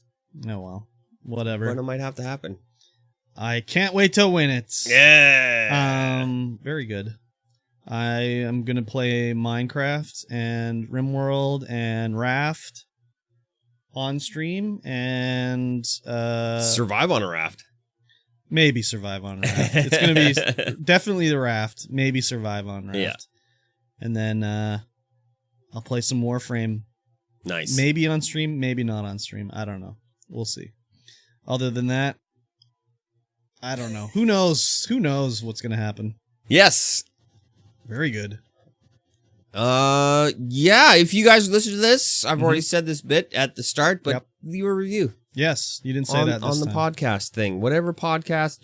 Oh, well. Whatever. but it might have to happen. I can't wait to win it. Yeah. Very good. I am going to play Minecraft and Rimworld and Raft on stream and Survive on a raft. maybe survive on a raft. It's going to be definitely the raft, maybe survive on raft. Yeah. And then I'll play some Warframe. Nice. Maybe on stream, maybe not on stream. I don't know. We'll see. Other than that, I don't know. Who knows? Who knows what's going to happen? Yes. Very good. Yeah, if you guys listen to this, I've already said this bit at the start, but leave a review. Yes, you didn't say on, that this on the time. podcast thing. Whatever podcast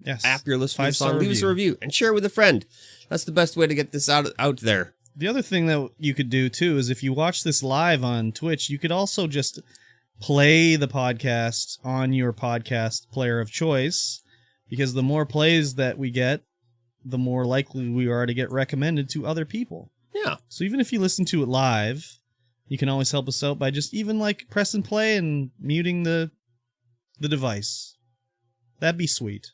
Yes. app you're listening to, 5-star leave us a review and share with a friend. That's the best way to get this out there. The other thing that you could do too is if you watch this live on Twitch, you could also just play the podcast on your podcast player of choice, because the more plays that we get, the more likely we are to get recommended to other people. Yeah. So even if you listen to it live, you can always help us out by just even like pressing play and muting the device. That'd be sweet.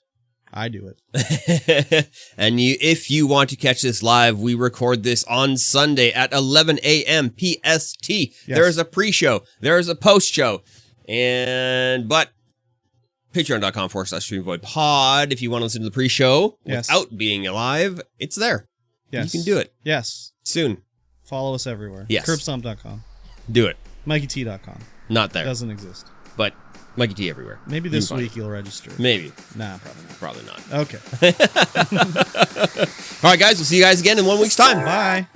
I do it. And if you want to catch this live, we record this on Sunday at 11 a.m. PST. Yes. There is a pre-show. There is a post-show. But patreon.com/StreamVoidPod. If you want to listen to the pre-show without being live, it's there. Yes. You can do it. Yes. Soon. Follow us everywhere. Yes. Curbstomp.com. Do it. MikeyT.com. Not there. Doesn't exist. But Mikey T everywhere. Maybe this week you'll register. Maybe. Nah, probably not. Probably not. Okay. All right, guys. We'll see you guys again in 1 week's time. Bye.